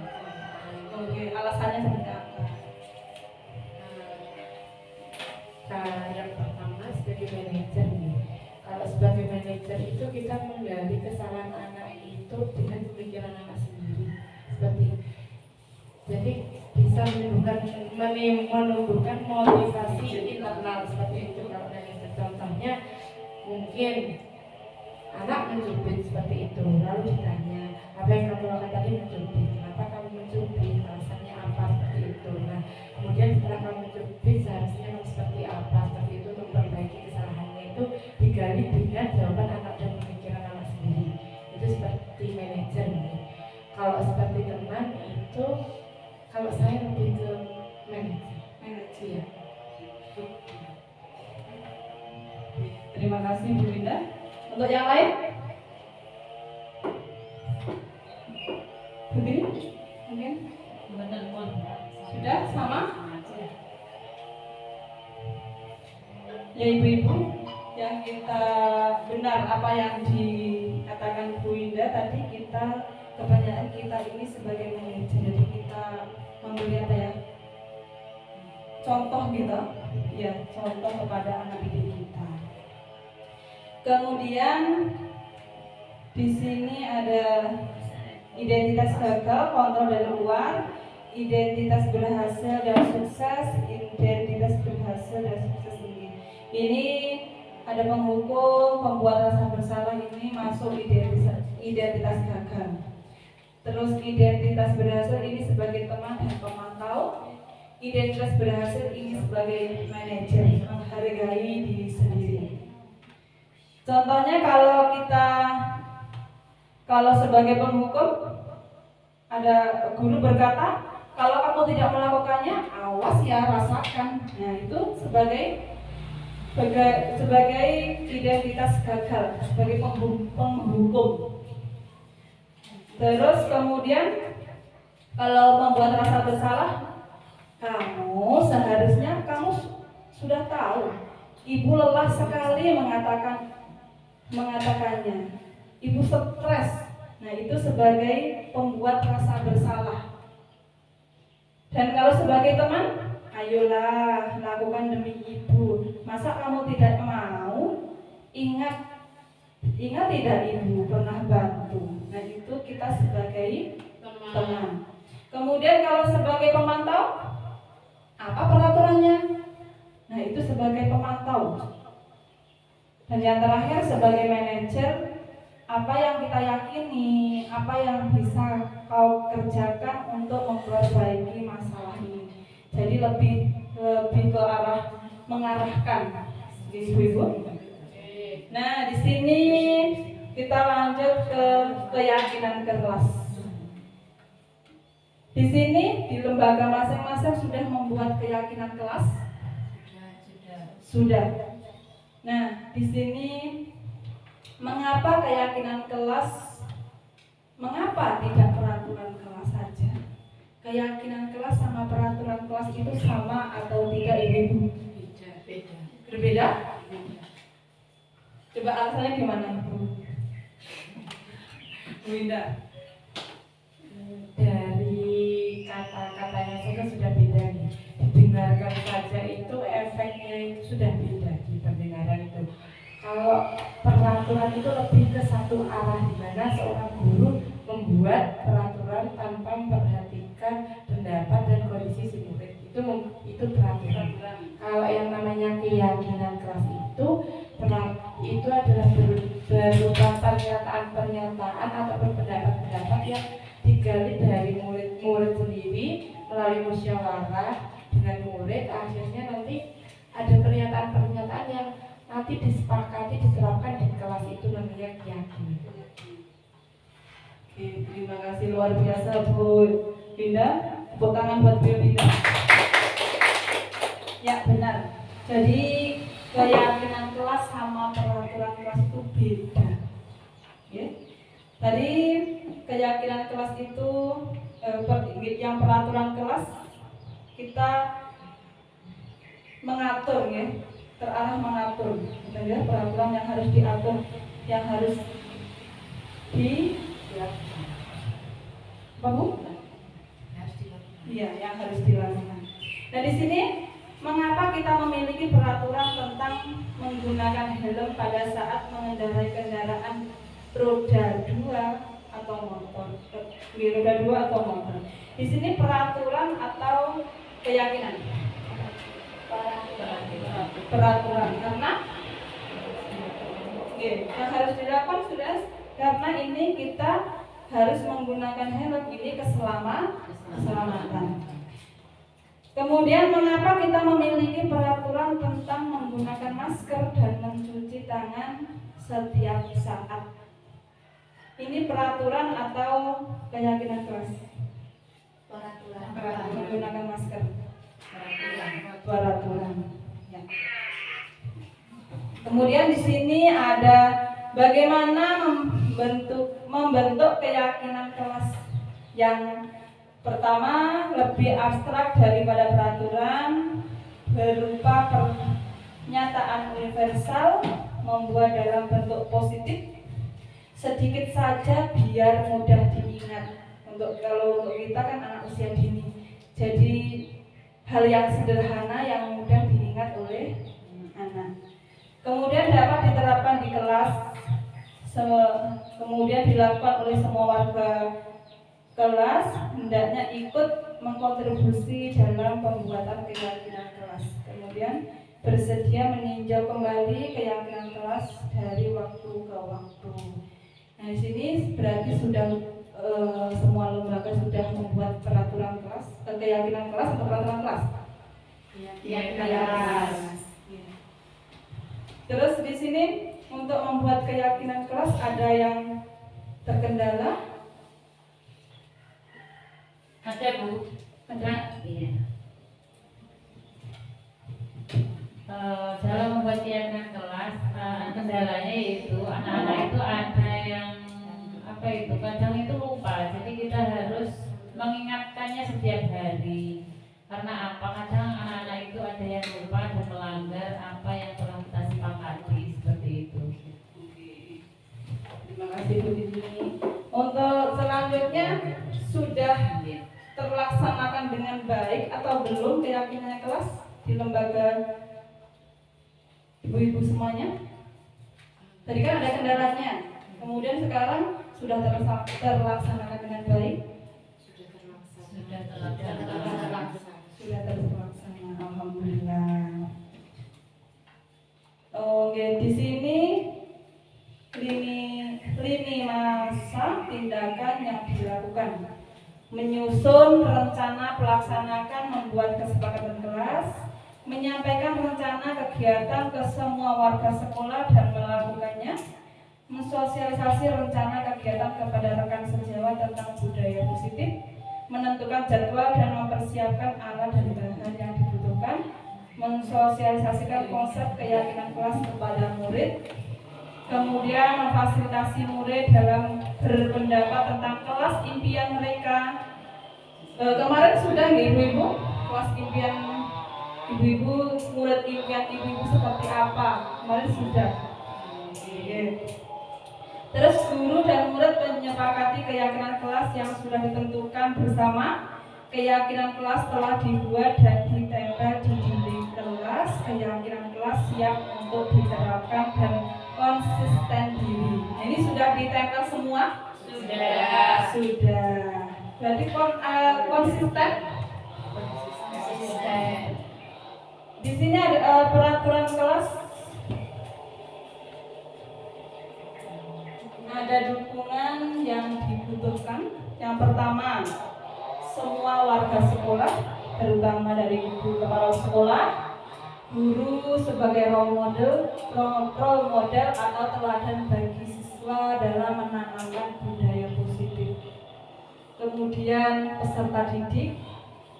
Oke, alasannya seperti apa? Yang pertama sebagai manajer nih. Kalau sebagai manajer itu kita menggali kesalahan anak itu dengan pemikiran anak sendiri. Seperti jadi bisa menumbuhkan motivasi internal seperti itu kalau manajer. Contohnya mungkin anak mencubit seperti itu, lalu ditanya apa yang kamu lakukan tadi mencubit, kenapa kamu mencubit, alasannya apa seperti itu. Nah kemudian setelah kamu mencubit seharusnya kamu seperti apa, seperti itu untuk memperbaiki kesalahannya itu digali dengan jawaban anak dan pemikiran anak sendiri. Itu seperti manajer nih. Kalau seperti teman itu kalau saya lebih ke manajer ya. Terima kasih Bu Linda. Untuk yang lain? Bu Tini? Mungkin? Sudah sama? Ya ibu-ibu, yang kita benar apa yang dikatakan Bu Indah tadi, kita kebanyakan kita ini sebagai manajer, jadi kita memberi apa ya? Contoh gitu, ya contoh kepada anak didik kita. Kemudian di sini ada identitas gagal, kontrol dari luar, identitas berhasil dan sukses, identitas berhasil dan sukses ini. Ini ada penghukum, pembuat rasa bersalah, ini masuk identitas gagal. Terus identitas berhasil ini sebagai teman dan pemantau. Identitas berhasil ini sebagai manajer, menghargai diri sendiri. Contohnya kalau sebagai penghukum, ada guru berkata, kalau kamu tidak melakukannya, awas ya, rasakan. Nah itu sebagai identitas gagal, sebagai penghukum. Terus kemudian kalau membuat rasa bersalah, kamu seharusnya kamu sudah tahu, ibu lelah sekali mengatakannya, ibu stres. Nah itu sebagai pembuat rasa bersalah. Dan kalau sebagai teman, ayolah lakukan demi ibu. Masa kamu tidak mau? Ingat tidak ibu pernah bantu. Nah itu kita sebagai teman. Kemudian kalau sebagai pemantau, apa peraturannya? Nah itu sebagai pemantau. Dan yang terakhir sebagai manajer, apa yang kita yakini, apa yang bisa kau kerjakan untuk memperbaiki masalah ini. Jadi lebih ke arah mengarahkan ibu-ibu. Nah di sini kita lanjut ke keyakinan kelas. Di sini di lembaga masing-masing sudah membuat keyakinan kelas. Sudah. Nah, di sini mengapa keyakinan kelas? Mengapa tidak peraturan kelas saja? Keyakinan kelas sama peraturan kelas itu sama atau tidak, Ibu? Beda. Berbeda? Coba alasannya gimana, Ibu? Bu Indah. Dari kata-katanya saja sudah beda nih. Didengarkan saja itu efeknya itu sudah beda di pendengaran itu. Kalau peraturan itu lebih ke satu arah, di mana seorang guru membuat peraturan tanpa memperhatikan pendapat dan kondisi si murid. Itu peraturan. Kalau yang namanya keyakinan kelas itu adalah berupa pernyataan atau pendapat-pendapat yang digali dari murid-murid sendiri melalui musyawarah dengan murid, akhirnya nanti nanti disepakati diterapkan di kelas itu namanya keyakinan. Oke, terima kasih luar biasa Bu Binda. Tepuk tangan buat Bu Binda. Ya benar. Jadi keyakinan kelas sama peraturan kelas itu beda. Ya. Tadi keyakinan kelas itu yang peraturan kelas kita mengatur ya, terarah mengatur. Ya, peraturan yang harus diatur, yang harus apa Bu? Iya, yang harus dilakukan. Nah di sini mengapa kita memiliki peraturan tentang menggunakan helm pada saat mengendarai kendaraan roda 2 atau motor? Roda 2 atau motor. Di sini peraturan atau keyakinan? Peraturan. Karena yang harus dilakukan sudah, karena ini kita harus menggunakan helm, ini keselamatan. Kemudian mengapa kita memiliki peraturan tentang menggunakan masker dan mencuci tangan setiap saat? Ini peraturan atau keyakinan kelas? Peraturan. Menggunakan masker. Peraturan. Ya. Kemudian di sini ada bagaimana membentuk keyakinan kelas. Yang pertama lebih abstrak daripada peraturan, berupa pernyataan universal, membuat dalam bentuk positif, sedikit saja biar mudah diingat. Kalau untuk kita kan anak usia dini, jadi hal yang sederhana yang mudah diingat oleh anak. Kemudian dapat diterapkan di kelas, kemudian dilakukan oleh semua warga kelas, hendaknya ikut mengkontribusi dalam pembuatan keyakinan kelas. Kemudian bersedia meninjau kembali keyakinan kelas dari waktu ke waktu. Nah di sini berarti sudah semua lembaga sudah membuat peraturan kelas, keyakinan kelas atau peraturan kelas. Keyakinan kelas. Terus di sini untuk membuat keyakinan kelas ada yang terkendala? Ada Bu. Ada. Iya. Dalam membuat keyakinan kelas, kendalanya yaitu anak-anak itu ada yang kadang itu lupa. Jadi kita harus mengingatkannya setiap hari. Karena apa? Kadang anak-anak itu ada yang lupa dan melanggar apa yang telah kita sepakati, seperti itu. Terima kasih Bu Dini. Untuk selanjutnya sudah terlaksanakan dengan baik atau belum keyakinan kelas di lembaga ibu-ibu semuanya? Tadi kan ada kendalanya, kemudian sekarang sudah terlaksanakan dengan baik? Sudah terlaksana. Alhamdulillah. Oke, di sini lini masa tindakan yang dilakukan: menyusun rencana pelaksanakan, membuat kesepakatan kelas, menyampaikan rencana kegiatan ke semua warga sekolah dan melakukannya, mensosialisasi rencana kegiatan kepada rekan sejawat tentang budaya positif, menentukan jadwal dan mempersiapkan alat dan bahan yang dibutuhkan, mensosialisasikan konsep keyakinan kelas kepada murid, kemudian memfasilitasi murid dalam berpendapat tentang kelas impian mereka. Kemarin sudah nggak ibu-ibu kelas impian ibu-ibu, murid impian ibu-ibu seperti apa? Kemarin sudah. Terus guru dan murid menyepakati keyakinan kelas yang sudah ditentukan bersama. Keyakinan kelas telah dibuat dan ditempel di dinding kelas. Keyakinan kelas siap untuk diterapkan dan konsisten diri. Nah, ini sudah ditempel semua? Sudah. Sudah. Berarti konsisten? Di sini ada peraturan kelas. Ada dukungan yang dibutuhkan. Yang pertama, semua warga sekolah, terutama dari ibu kepala sekolah, Guru sebagai role model atau teladan bagi siswa dalam menanamkan budaya positif. Kemudian peserta didik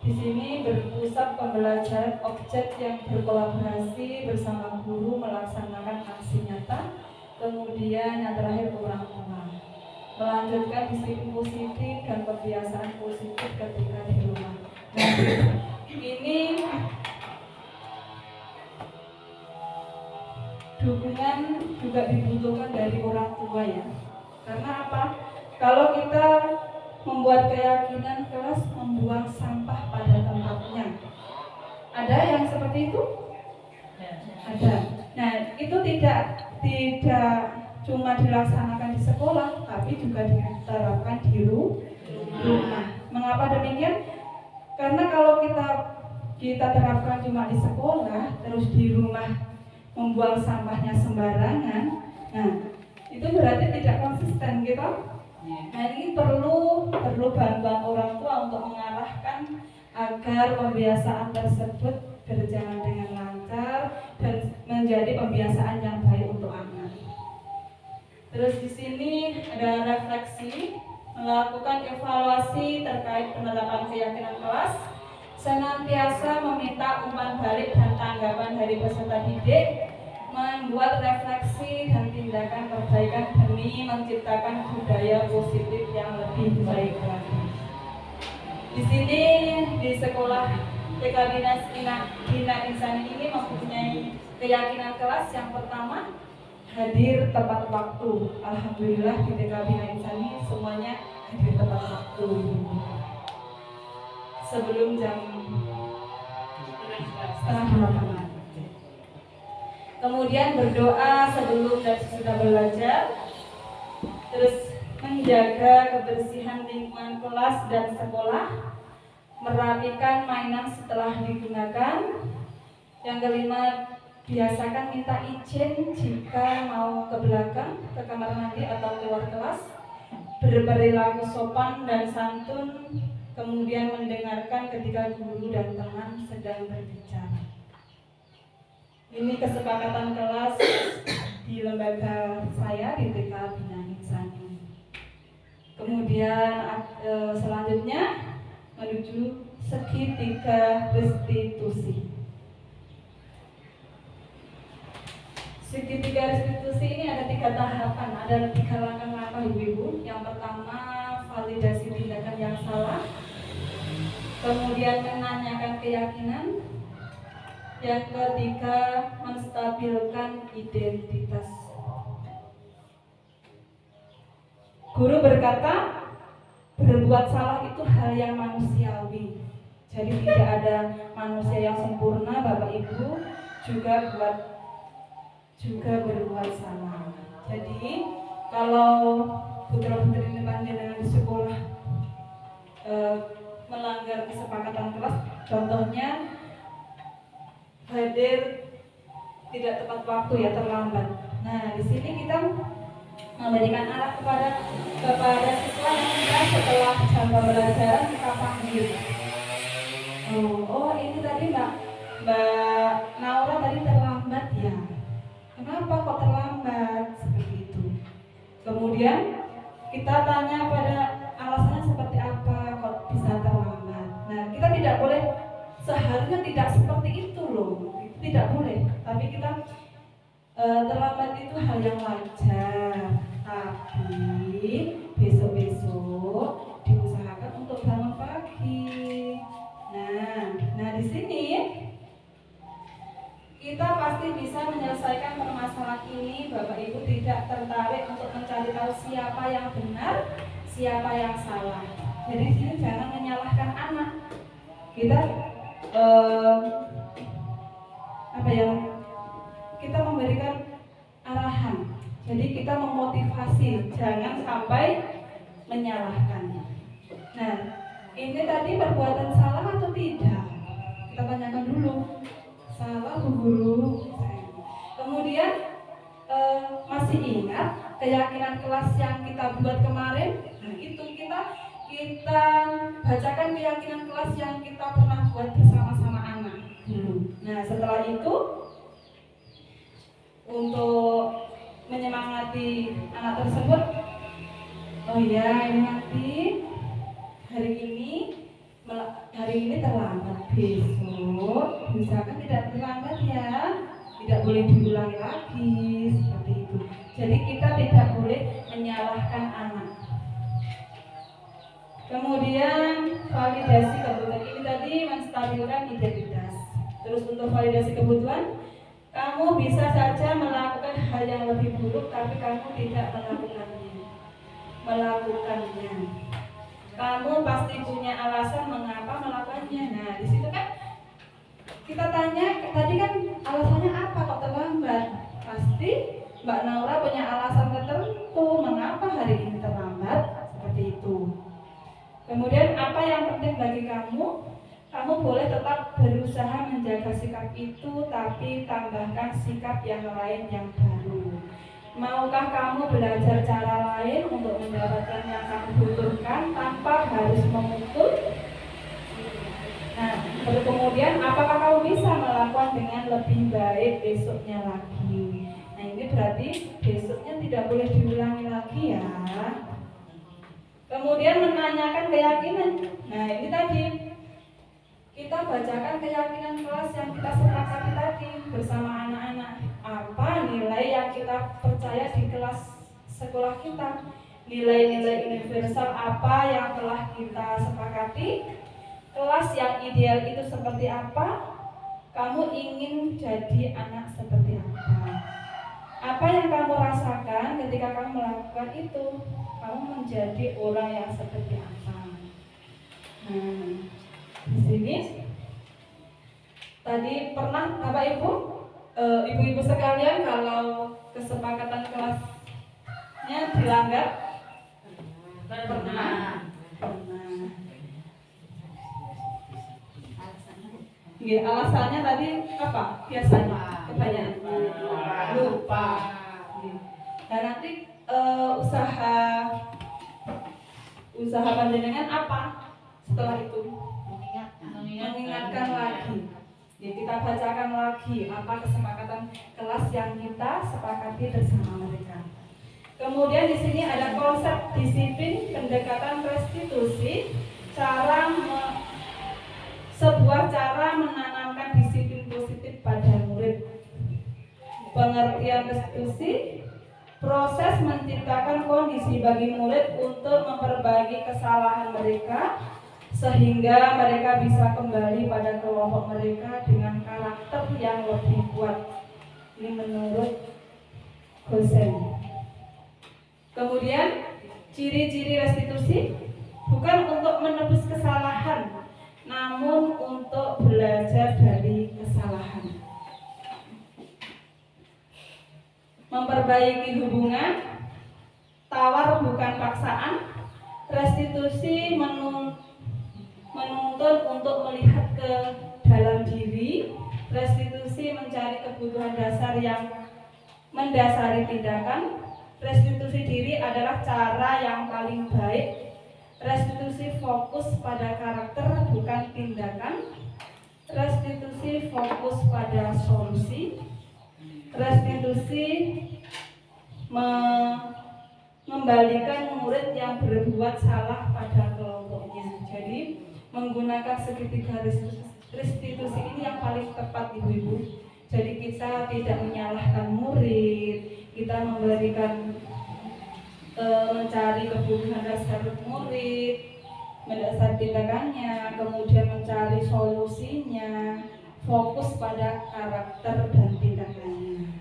di sini berpusat pembelajaran objek yang berkolaborasi bersama guru melaksanakan aksi nyata. Kemudian yang terakhir orang tua melanjutkan disiplin positif dan kebiasaan positif ketika di rumah. Nah, ini dukungan juga dibutuhkan dari orang tua ya. Karena apa? Kalau kita membuat keyakinan kelas membuang sampah pada tempatnya, ada yang seperti itu? Ada. Nah, itu tidak cuma dilaksanakan di sekolah, tapi juga diterapkan di rumah. Mengapa demikian? Karena kalau kita terapkan cuma di sekolah, terus di rumah membuang sampahnya sembarangan, nah itu berarti tidak konsisten gitu. Nah, ini perlu bantuan orang tua untuk mengarahkan agar pembiasaan tersebut berjalan dengan lancar dan menjadi pembiasaan yang baik untuk anak. Terus di sini ada refleksi, melakukan evaluasi terkait penerapan keyakinan kelas, senantiasa meminta umpan balik dan tanggapan dari peserta didik, membuat refleksi dan tindakan perbaikan demi menciptakan budaya positif yang lebih baik lagi. Di sini di sekolah TK Bina Insani ini mempunyai keyakinan kelas yang pertama, hadir tepat waktu. Alhamdulillah di TK Bina Insani semuanya hadir tepat waktu. Sebelum jam 7:30. Kemudian berdoa sebelum dan sesudah belajar. Terus menjaga kebersihan lingkungan kelas dan sekolah, merapikan mainan setelah digunakan. Yang kelima, biasakan minta izin jika mau ke belakang, ke kamar mandi atau keluar kelas. Berperilaku sopan dan santun, kemudian mendengarkan ketika guru dan teman sedang berbicara. Ini kesepakatan kelas di lembaga saya di TK Bina Insani. Kemudian selanjutnya menuju segitiga restitusi. Segitiga restitusi ini ada 3 tahapan, ada 3 langkah-langkah ibu-ibu. Yang pertama, validasi tindakan yang salah. Kemudian menanyakan keyakinan. Yang ketiga, menstabilkan identitas. Guru berkata, berbuat salah itu hal yang manusiawi. Jadi tidak ada manusia yang sempurna, Bapak Ibu juga berbuat salah. Jadi kalau putra-putri panjenengan di sekolah melanggar kesepakatan kelas, contohnya hadir tidak tepat waktu ya, terlambat. Nah, di sini kita memberikan arah kepada siswa yang kita setelah jam pembelajaran kita panggil. Oh ini tadi Mbak Naura tadi terlambat ya. Kenapa kok terlambat? Seperti itu. Kemudian kita tanya pada alasannya seperti apa kok bisa terlambat. Nah, kita tidak boleh, seharusnya tidak seperti itu loh. Itu tidak boleh. Tapi kita terlambat itu hal yang wajar. Tapi besok-besok diusahakan untuk bangun pagi. Nah di sini kita pasti bisa menyelesaikan permasalahan ini. Bapak Ibu tidak tertarik untuk mencari tahu siapa yang benar, siapa yang salah. Jadi di sini jangan menyalahkan anak. Kita kita memberikan arahan. Jadi kita memotivasi, jangan sampai menyalahkan. Nah, ini tadi perbuatan salah atau tidak? Kita tanyakan dulu. Salah Bu Guru. Kemudian masih ingat keyakinan kelas yang kita buat kemarin? Nah, itu kita bacakan keyakinan kelas yang kita pernah buat bersama-sama anak. Nah, setelah itu itu untuk menyemangati anak tersebut. Oh iya, ini nanti hari ini terlambat, besok misalkan tidak terlambat ya, tidak boleh diulangi lagi seperti itu. Jadi kita tidak boleh menyalahkan anak. Kemudian validasi kebutuhan, ini tadi menstabilkan identitas. Terus untuk validasi kebutuhan, kamu bisa saja melakukan hal yang lebih buruk tapi kamu tidak melakukannya. Kamu pasti punya alasan mengapa melakukannya. Nah, di situ kan kita tanya, tadi kan alasannya apa kok terlambat? Pasti Mbak Naura punya alasan tertentu mengapa hari ini terlambat, seperti itu. Kemudian apa yang penting bagi kamu? Kamu boleh tetap berusaha menjaga sikap itu, tapi tambahkan sikap yang lain yang baru. Maukah kamu belajar cara lain untuk mendapatkan yang kamu butuhkan tanpa harus memukul? Nah, lalu kemudian apakah kamu bisa melakukan dengan lebih baik besoknya lagi? Nah, ini berarti besoknya tidak boleh diulangi lagi ya. Kemudian menanyakan keyakinan. Nah, ini tadi kita bacakan keyakinan kelas yang kita sepakati tadi bersama anak-anak. Apa nilai yang kita percaya di kelas sekolah kita? Nilai-nilai universal apa yang telah kita sepakati? Kelas yang ideal itu seperti apa? Kamu ingin jadi anak seperti apa? Apa yang kamu rasakan ketika kamu melakukan itu? Kamu menjadi orang yang seperti apa? Di sini tadi pernah Bapak Ibu, ibu-ibu sekalian, kalau kesepakatan kelasnya dilanggar? Pernah. Ya, alasannya tadi apa? Biasanya kebanyakan lupa. Dan nanti usaha panjenengan apa setelah itu? Mengingatkan lagi. Ya, kita bacakan lagi apa kesepakatan kelas yang kita sepakati bersama mereka. Kemudian di sini ada konsep disiplin, pendekatan restitusi, sebuah cara menanamkan disiplin positif pada murid. Pengertian restitusi, proses menciptakan kondisi bagi murid untuk memperbaiki kesalahan mereka sehingga mereka bisa kembali pada kelompok mereka dengan karakter yang lebih kuat. Ini menurut Gosen. Kemudian ciri-ciri restitusi bukan untuk menebus kesalahan, namun untuk belajar dari kesalahan. Memperbaiki hubungan, tawar bukan paksaan. Restitusi menuntun untuk melihat ke dalam diri. Restitusi mencari kebutuhan dasar yang mendasari tindakan. Restitusi diri adalah cara yang paling baik. Restitusi fokus pada karakter bukan tindakan. Restitusi fokus pada solusi. Restitusi mengembalikan murid yang berbuat salah pada kelompoknya. Jadi menggunakan segitiga restitusi ini yang paling tepat, ibu-ibu. Jadi kita tidak menyalahkan murid, kita memberikan mencari kebutuhan dasar murid, mendasar tindakannya, kemudian mencari solusinya, fokus pada karakter dan tindakannya.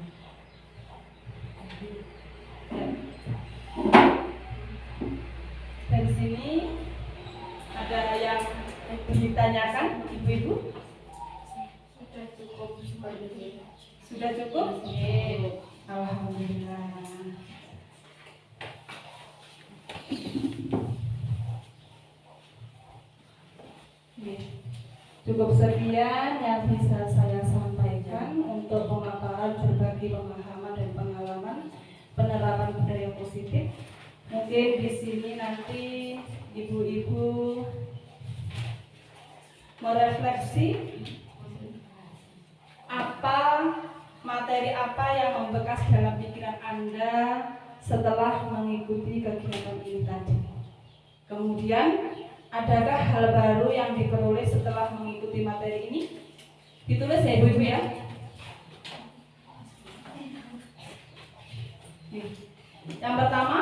Dari sini ada yang ditanyakan, ibu-ibu? Sudah cukup? Alhamdulillah. Cukup sekian yang bisa saya sampaikan untuk pemaparan berbagi pemahaman dan pengalaman penerapan budaya positif. Mungkin di sini nanti ibu-ibu merefleksi apa materi apa yang membekas dalam pikiran Anda setelah mengikuti kegiatan ini tadi. Kemudian, adakah hal baru yang diperoleh setelah mengikuti materi ini? Ditulis ya Ibu-ibu ya. Nih. Yang pertama,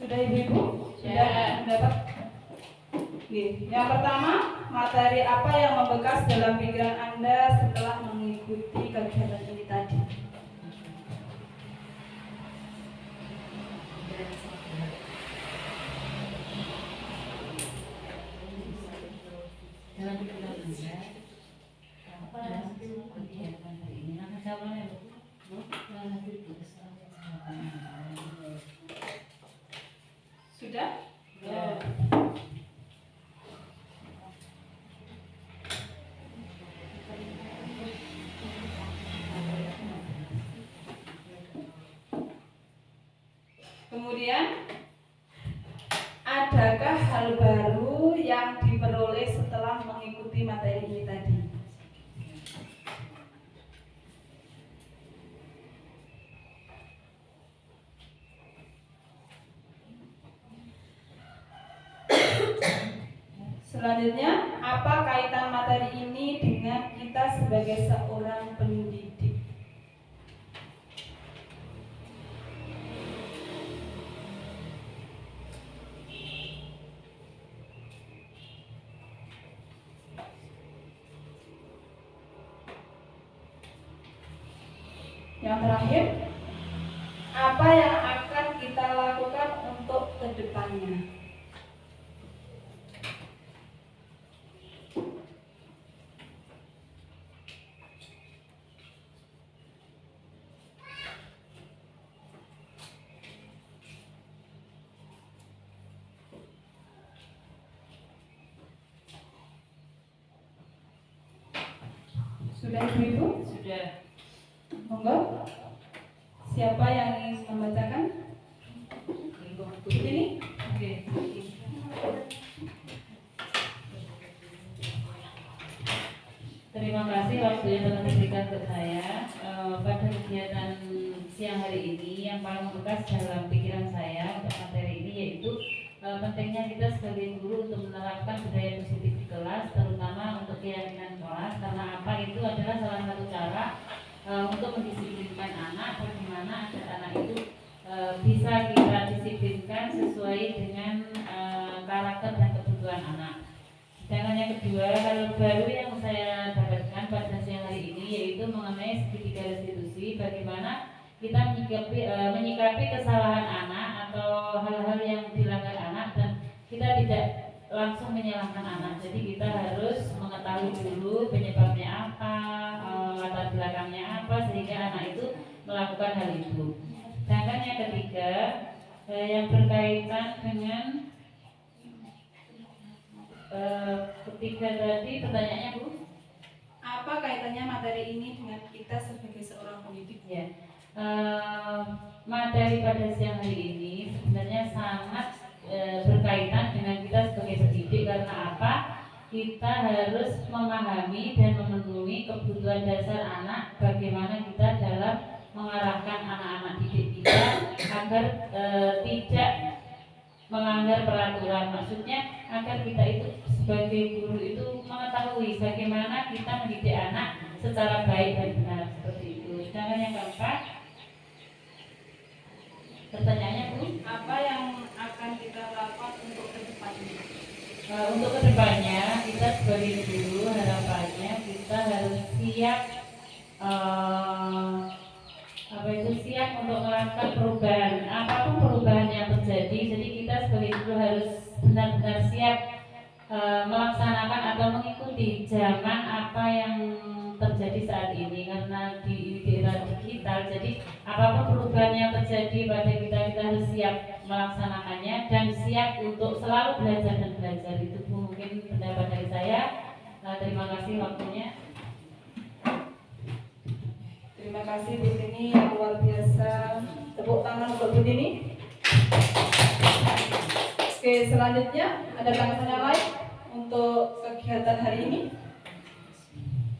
sudah Ibu-ibu? Sudah mendapat? Nih, yang pertama, materi apa yang membekas dalam pikiran Anda setelah mengikuti kegiatan ini tadi? Dalam pikiran Anda, apa kegiatan hari ini? Nah, jawabannya Bu. Sudah? Ya. Kemudian, adakah hal baru yang diperoleh setelah mengikuti materi ini tadi? Selanjutnya, apa kaitan materi ini dengan kita sebagai seorang pendidik? Yang terakhir, apa yang akan kita lakukan untuk kedepannya? Sudah Ibu-ibu? Sudah. Monggo. Siapa yang ingin membacakan? Ini? Oke. Terima kasih waktu yang telah diberikan ke saya. Pada kegiatan siang hari ini yang paling membekas dalam pikiran saya untuk materi ini yaitu pentingnya kita sebagai guru untuk menerapkan budaya positif di kelas, terutama untuk keyakinan kelas, karena apa itu adalah salah satu cara untuk mendisiplinkan anak, bagaimana agar anak itu bisa kita disiplinkan sesuai dengan karakter dan kebutuhan anak. Sedangkan yang kedua, hal baru yang saya dapatkan pada siang hari ini yaitu mengenai segitiga restitusi, bagaimana kita menyikapi kesalahan anak atau hal-hal yang dilanggar anak dan kita tidak langsung menyalahkan anak. Jadi kita harus mengetahui dulu penyebabnya apa, latar belakangnya apa sehingga anak itu melakukan hal itu. Sedangkan yang ketiga yang berkaitan dengan ketiga tadi pertanyaannya Bu, apa kaitannya materi ini dengan kita sebagai seorang pendidik? ya. Materi pada siang hari ini sebenarnya sangat berkaitan dengan kita sebagai pendidik, karena apa? Kita harus memahami dan memenuhi kebutuhan dasar anak, bagaimana kita dalam mengarahkan anak-anak didik kita agar tidak melanggar peraturan. Maksudnya agar kita itu sebagai guru itu mengetahui bagaimana kita mendidik anak secara baik dan benar, seperti itu. Sedangkan yang keempat, pertanyaannya Bu, Apa yang akan kita lakukan untuk kedepannya? untuk kedepannya kita sebagai guru harapannya kita harus siap siap untuk melakukan perubahan, apapun perubahan yang terjadi. Jadi kita sebagai guru harus benar-benar siap melaksanakan atau mengikuti zaman apa yang terjadi terjadi saat ini karena di era digital. Jadi apapun perubahan yang terjadi pada kita harus siap melaksanakannya dan siap untuk selalu belajar dan belajar. Itu mungkin pendapat dari saya. Terima kasih waktunya. Terima kasih Bu Tini yang luar biasa. Tepuk tangan untuk Bu Tini. Oke, selanjutnya ada tanggapan yang lain untuk kegiatan hari ini.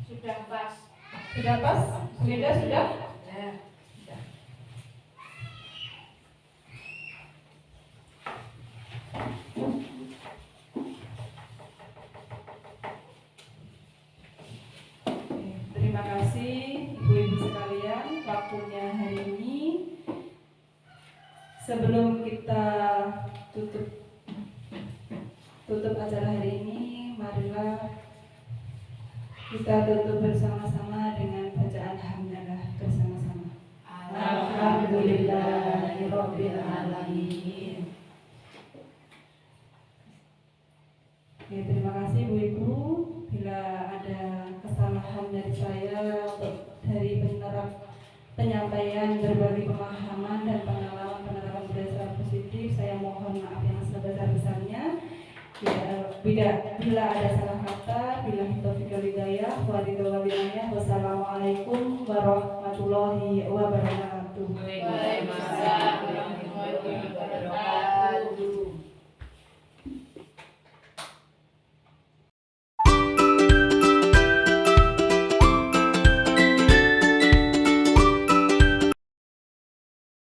Sudah pas. Sudah pas? Sudah? Terima kasih ibu-ibu sekalian waktunya hari ini. Sebelum kita tutup acara hari ini, marilah kita tutup bersama-sama dengan bacaan hamdalah bersama-sama. Alhamdulillahirabbil alamin. Oke, terima kasih Bu Ibu. Bila ada kesalahan dari saya untuk dari penyampaian berbagi pemahaman dan pengalaman penerapan budaya positif, saya mohon maaf yang sebesar-besarnya. Bila ada salah kata, bila taufiq wal hidayah, wassalamualaikum warahmatullahi wabarakatuh. Waalaikumsalam warahmatullahi wabarakatuh.